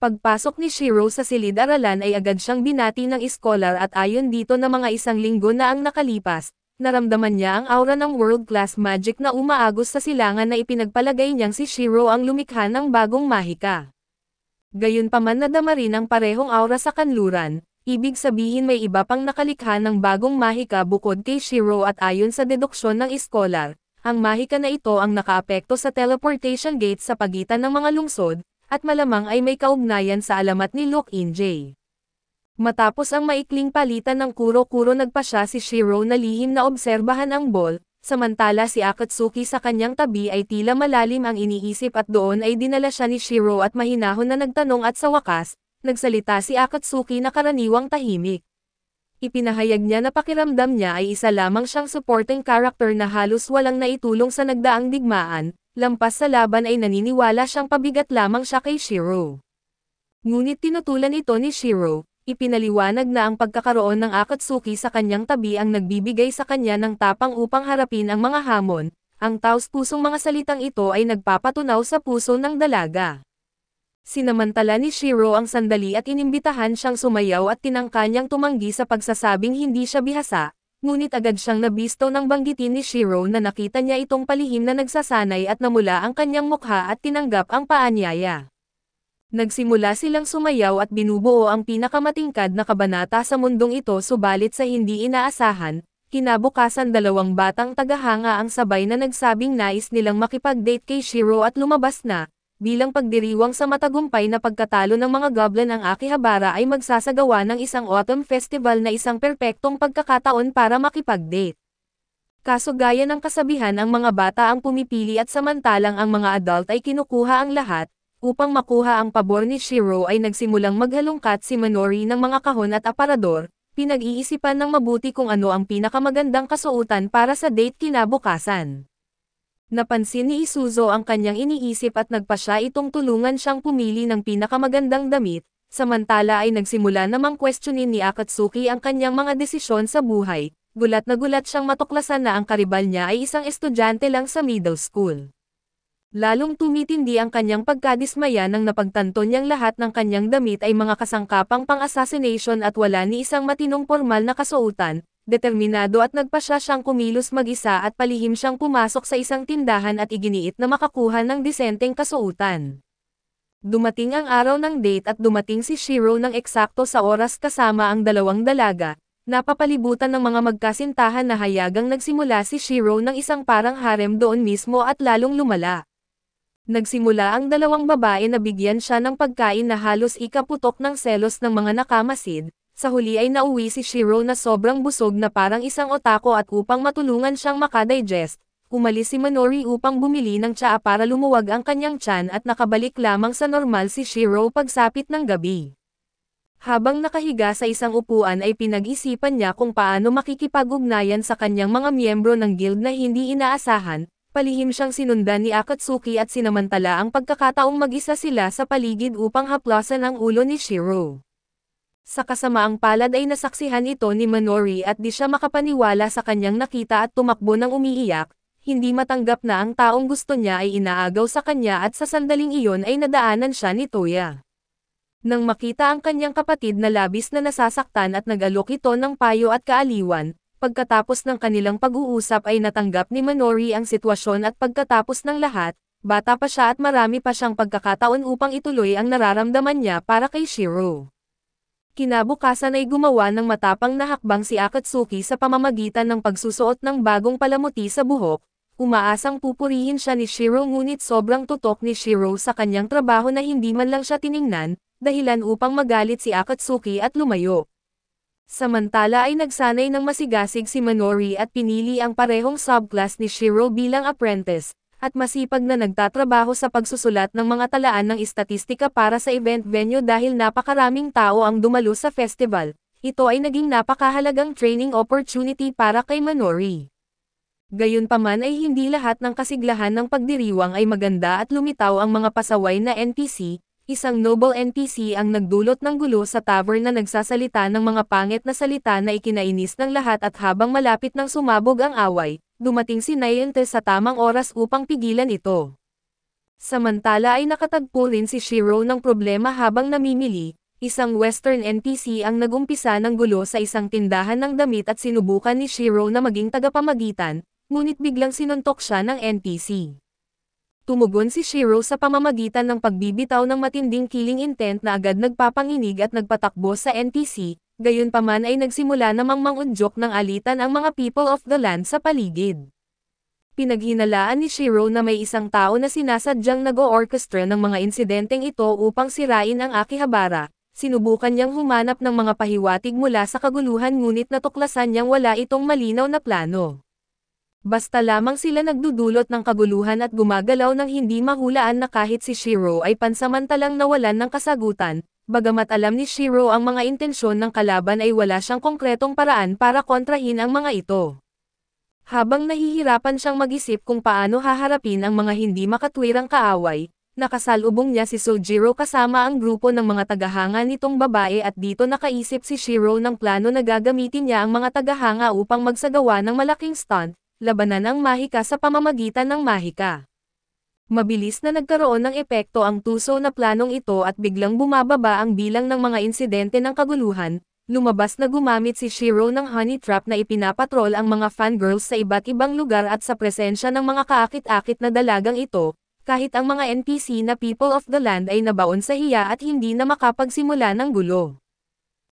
Speaker 1: Pagpasok ni Shiro sa silid-aralan ay agad siyang binati ng iskolar at ayon dito na mga isang linggo na ang nakalipas, naramdaman niya ang aura ng world-class magic na umaagos sa silangan na ipinagpalagay niyang si Shiro ang lumikha ng bagong mahika. Gayunpaman nadama rin ang parehong aura sa kanluran, ibig sabihin may iba pang nakalikha ng bagong mahika bukod kay Shiro at ayon sa deduksyon ng iskolar, ang mahika na ito ang nakaapekto sa teleportation gate sa pagitan ng mga lungsod, at malamang ay may kaugnayan sa alamat ni Lock-in J. Matapos ang maikling palitan ng kuro-kuro nagpasya si Shiro na lihim na obserbahan ang ball, samantala si Akatsuki sa kanyang tabi ay tila malalim ang iniisip at doon ay dinala siya ni Shiro at mahinahon na nagtanong at sa wakas, nagsalita si Akatsuki na karaniwang tahimik. Ipinahayag niya na pakiramdam niya ay isa lamang siyang supporting character na halos walang naitulong sa nagdaang digmaan, lampas sa laban ay naniniwala siyang pabigat lamang siya kay Shiro. Ngunit tinutulan ito ni Shiro, ipinaliwanag na ang pagkakaroon ng Akatsuki sa kanyang tabi ang nagbibigay sa kanya ng tapang upang harapin ang mga hamon, ang taos-pusong mga salitang ito ay nagpapatunaw sa puso ng dalaga. Sinamantala ni Shiro ang sandali at inimbitahan siyang sumayaw at tinangka niyang tumanggi sa pagsasabing hindi siya bihasa, ngunit agad siyang nabisto nang banggitin ni Shiro na nakita niya itong palihim na nagsasanay at namula ang kanyang mukha at tinanggap ang paanyaya. Nagsimula silang sumayaw at binubuo ang pinakamatingkad na kabanata sa mundong ito subalit sa hindi inaasahan, kinabukasan dalawang batang tagahanga ang sabay na nagsabing nais nilang makipag-date kay Shiro at lumabas na, bilang pagdiriwang sa matagumpay na pagkatalo ng mga goblin ang Akihabara ay magsasagawa ng isang autumn festival na isang perpektong pagkakataon para makipag-date. Kaso gaya ng kasabihan ang mga bata ang pumipili at samantalang ang mga adult ay kinukuha ang lahat, upang makuha ang pabor ni Shiro ay nagsimulang maghalungkat si Minori ng mga kahon at aparador, pinag-iisipan ng mabuti kung ano ang pinakamagandang kasuotan para sa date kinabukasan. Napansin ni Isuzo ang kanyang iniisip at nagpasya itong tulungan siyang pumili ng pinakamagandang damit, samantala ay nagsimula namang questionin ni Akatsuki ang kanyang mga desisyon sa buhay, gulat na gulat siyang matuklasan na ang karibal niya ay isang estudyante lang sa middle school. Lalong tumitindi ang kanyang pagkadismaya nang napagtanto niyang lahat ng kanyang damit ay mga kasangkapang pang-assassination at wala ni isang matinong pormal na kasuotan. Determinado at nagpasya siyang kumilos mag-isa at palihim siyang pumasok sa isang tindahan at iginiit na makakuha ng disenteng kasuotan. Dumating ang araw ng date at dumating si Shiro ng eksakto sa oras kasama ang dalawang dalaga, Napapalibutan ng mga magkasintahan na hayagang nagsimula si Shiro ng isang parang harem doon mismo at lalong lumala. Nagsimula ang dalawang babae na bigyan siya ng pagkain na halos ikaputok ng selos ng mga nakamasid. Sa huli ay nauwi si Shiro na sobrang busog na parang isang otako at upang matulungan siyang makadigest, umalis si Minori upang bumili ng tsaa para lumuwag ang kanyang tiyan at nakabalik lamang sa normal si Shiro pagsapit ng gabi. Habang nakahiga sa isang upuan ay pinag-isipan niya kung paano makikipag-ugnayan sa kanyang mga miyembro ng guild na hindi inaasahan. Palihim siyang sinundan ni Akatsuki at sinamantala ang pagkakataong mag-isa sila sa paligid upang haplasan ang ulo ni Shiro. Sa kasamaang palad ay nasaksihan ito ni Minori at di siya makapaniwala sa kanyang nakita at tumakbo ng umiiyak, hindi matanggap na ang taong gusto niya ay inaagaw sa kanya at sa sandaling iyon ay nadaanan siya ni Toya. Nang makita ang kanyang kapatid na labis na nasasaktan at nag-alok ito ng payo at kaaliwan, pagkatapos ng kanilang pag-uusap ay natanggap ni Minori ang sitwasyon at pagkatapos ng lahat, bata pa siya at marami pa siyang pagkakataon upang ituloy ang nararamdaman niya para kay Shiro. Kinabukasan ay gumawa ng matapang na hakbang si Akatsuki sa pamamagitan ng pagsusuot ng bagong palamuti sa buhok, umaasang pupurihin siya ni Shiro ngunit sobrang tutok ni Shiro sa kanyang trabaho na hindi man lang siya tiningnan, dahilan upang magalit si Akatsuki at lumayo. Samantala ay nagsanay ng masigasig si Minori at pinili ang parehong subclass ni Shiro bilang apprentice, at masipag na nagtatrabaho sa pagsusulat ng mga talaan ng istatistika para sa event venue dahil napakaraming tao ang dumalo sa festival. Ito ay naging napakahalagang training opportunity para kay Minori. Gayunpaman ay hindi lahat ng kasiglahan ng pagdiriwang ay maganda at lumitaw ang mga pasaway na NPC. Isang noble NPC ang nagdulot ng gulo sa tavern na nagsasalita ng mga pangit na salita na ikinainis ng lahat at habang malapit nang sumabog ang away, dumating si Nayente sa tamang oras upang pigilan ito. Samantala ay nakatagpo rin si Shiro ng problema habang namimili, isang western NPC ang nagumpisa ng gulo sa isang tindahan ng damit at sinubukan ni Shiro na maging tagapamagitan, ngunit biglang sinuntok siya ng NPC. Tumugon si Shiro sa pamamagitan ng pagbibitaw ng matinding killing intent na agad nagpapanginig at nagpatakbo sa NPC, gayunpaman ay nagsimula namang mangudyok ng alitan ang mga people of the land sa paligid. Pinaghinalaan ni Shiro na may isang tao na sinasadyang nag-o-orchestra ng mga insidenteng ito upang sirain ang Akihabara. Sinubukan niyang humanap ng mga pahiwatig mula sa kaguluhan ngunit natuklasan niyang wala itong malinaw na plano. Basta lamang sila nagdudulot ng kaguluhan at gumagalaw ng hindi mahulaan na kahit si Shiro ay pansamantalang nawalan ng kasagutan, bagamat alam ni Shiro ang mga intensyon ng kalaban ay wala siyang konkretong paraan para kontrahin ang mga ito. Habang nahihirapan siyang mag-isip kung paano haharapin ang mga hindi makatwirang kaaway, nakasalubong niya si Sojiro kasama ang grupo ng mga tagahanga nitong babae at dito nakaisip si Shiro ng plano na gagamitin niya ang mga tagahanga upang magsagawa ng malaking stunt, labanan ang Mahika sa pamamagitan ng Mahika. Mabilis na nagkaroon ng epekto ang tuso na planong ito at biglang bumababa ang bilang ng mga insidente ng kaguluhan, lumabas na gumamit si Shiro ng honey trap na ipinapatrol ang mga fangirls sa iba't ibang lugar at sa presensya ng mga kaakit-akit na dalagang ito, kahit ang mga NPC na people of the land ay nabaon sa hiya at hindi na makapagsimula ng gulo.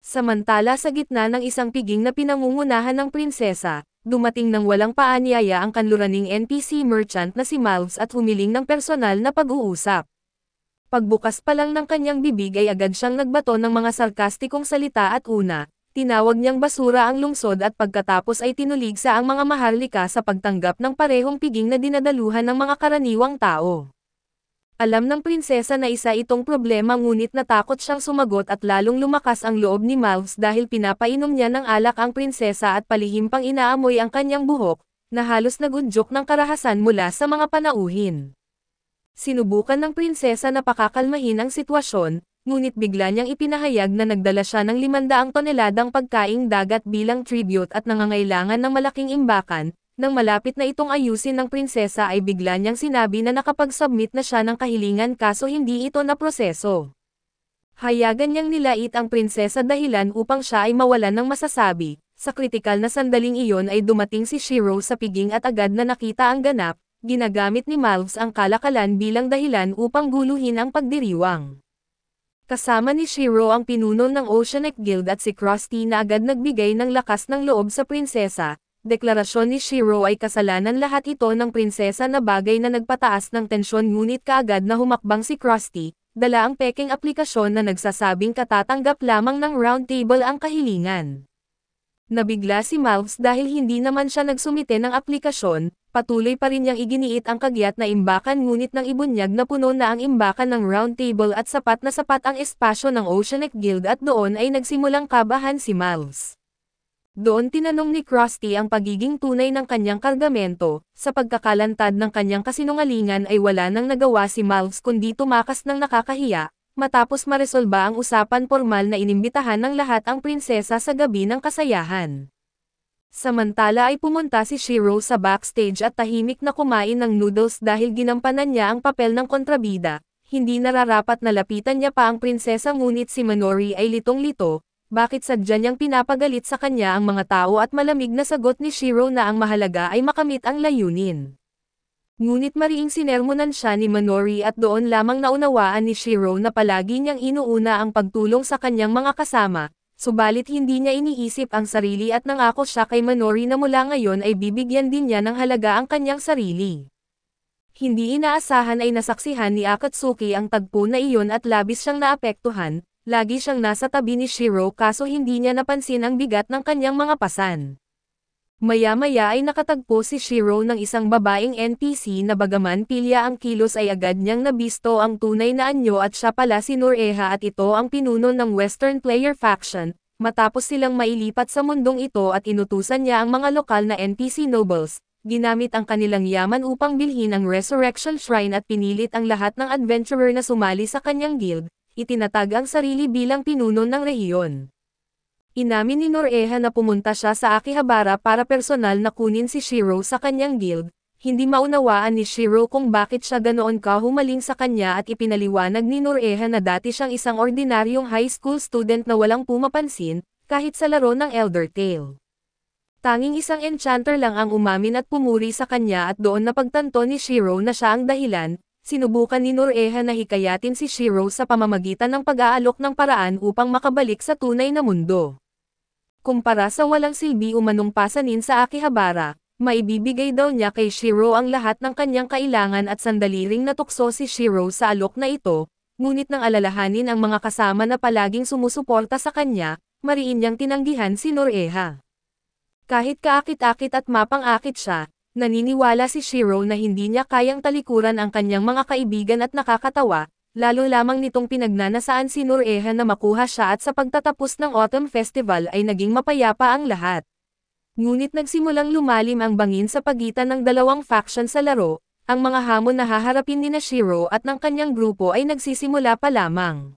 Speaker 1: Samantala sa gitna ng isang piging na pinangungunahan ng prinsesa, dumating ng walang paanyaya ang kanluraning NPC merchant na si Malves at humiling ng personal na pag-uusap. Pagbukas pa lang ng kanyang bibig ay agad siyang nagbato ng mga sarkastikong salita at una, tinawag niyang basura ang lungsod at pagkatapos ay tinuligsa ang mga maharlika sa pagtanggap ng parehong piging na dinadaluhan ng mga karaniwang tao. Alam ng prinsesa na isa itong problema ngunit natakot siyang sumagot at lalong lumakas ang loob ni Malves dahil pinapainom niya ng alak ang prinsesa at palihim pang inaamoy ang kanyang buhok, na halos nagudyok ng karahasan mula sa mga panauhin. Sinubukan ng prinsesa na pakakalmahin ang sitwasyon, ngunit bigla niyang ipinahayag na nagdala siya ng 500 toneladang pagkaing dagat bilang tribute at nangangailangan ng malaking imbakan. Nang malapit na itong ayusin ng prinsesa ay bigla niyang sinabi na nakapag-submit na siya ng kahilingan kaso hindi ito naproseso. Hayagan niyang nilait ang prinsesa dahilan upang siya ay mawalan ng masasabi. Sa kritikal na sandaling iyon ay dumating si Shiro sa piging at agad na nakita ang ganap, ginagamit ni Malves ang kalakalan bilang dahilan upang guluhin ang pagdiriwang. Kasama ni Shiro ang pinuno ng Oceanic Guild at si Krusty na agad nagbigay ng lakas ng loob sa prinsesa. Deklarasyon ni Shiro ay kasalanan lahat ito ng prinsesa na bagay na nagpataas ng tensyon, ngunit kaagad na humakbang si Krusty, dala ang peking aplikasyon na nagsasabing katatanggap lamang ng Round Table ang kahilingan. Nabigla si Malves dahil hindi naman siya nagsumite ng aplikasyon, patuloy pa rin niyang iginiit ang kagyat na imbakan, ngunit nang ibunyag na puno na ang imbakan ng Round Table at sapat na sapat ang espasyo ng Oceanic Guild, at doon ay nagsimulang kabahan si Malves. Doon tinanong ni Krusty ang pagiging tunay ng kanyang kargamento. Sa pagkakalantad ng kanyang kasinungalingan ay wala nang nagawa si Malves kundi tumakas ng nakakahiya, matapos maresolba ang usapan, formal na inimbitahan ng lahat ang prinsesa sa gabi ng kasayahan. Samantala ay pumunta si Shiro sa backstage at tahimik na kumain ng noodles dahil ginampanan niya ang papel ng kontrabida. Hindi nararapat na lapitan niya pa ang prinsesa, ngunit si Minori ay litong-lito. Bakit sadya niyang pinapagalit sa kanya ang mga tao, at malamig na sagot ni Shiro na ang mahalaga ay makamit ang layunin. Ngunit mariing sinermonan siya ni Minori at doon lamang naunawaan ni Shiro na palagi niyang inuuna ang pagtulong sa kanyang mga kasama, subalit hindi niya iniisip ang sarili at nangako siya kay Minori na mula ngayon ay bibigyan din niya ng halaga ang kanyang sarili. Hindi inaasahan ay nasaksihan ni Akatsuki ang tagpo na iyon at labis siyang naapektuhan. Lagi siyang nasa tabi ni Shiro kaso hindi niya napansin ang bigat ng kanyang mga pasan. Maya-maya ay nakatagpo si Shiro ng isang babaeng NPC na bagaman pilya ang kilos ay agad niyang nabisto ang tunay na anyo, at siya pala si Noreha at ito ang pinuno ng Western Player Faction. Matapos silang mailipat sa mundong ito at inutusan niya ang mga lokal na NPC nobles, ginamit ang kanilang yaman upang bilhin ang Resurrection Shrine at pinilit ang lahat ng adventurer na sumali sa kanyang guild. Itinatag ang sarili bilang pinuno ng rehiyon. Inamin ni Noreha na pumunta siya sa Akihabara para personal na kunin si Shiro sa kanyang guild. Hindi maunawaan ni Shiro kung bakit siya ganoon kahumaling sa kanya, at ipinaliwanag ni Noreha na dati siyang isang ordinaryong high school student na walang pumapansin, kahit sa laro ng Elder Tale. Tanging isang enchanter lang ang umamin at pumuri sa kanya, at doon napagtanto ni Shiro na siya ang dahilan. Sinubukan ni Noreha na hikayatin si Shiro sa pamamagitan ng pag-aalok ng paraan upang makabalik sa tunay na mundo. Kumpara sa walang silbi umanong pasanin sa Akihabara, maibibigay daw niya kay Shiro ang lahat ng kanyang kailangan, at sandali ring natukso si Shiro sa alok na ito, ngunit nang alalahanin ang mga kasama na palaging sumusuporta sa kanya, mariin niyang tinanggihan si Noreha. Kahit kaakit-akit at mapang-akit siya, naniniwala si Shiro na hindi niya kayang talikuran ang kanyang mga kaibigan, at nakakatawa, lalo lamang nitong pinagnanasaan si Noreha na makuha siya, at sa pagtatapos ng Autumn Festival ay naging mapayapa ang lahat. Ngunit nagsimulang lumalim ang bangin sa pagitan ng dalawang faction sa laro. Ang mga hamon na haharapin ni Shiro at ng kanyang grupo ay nagsisimula pa lamang.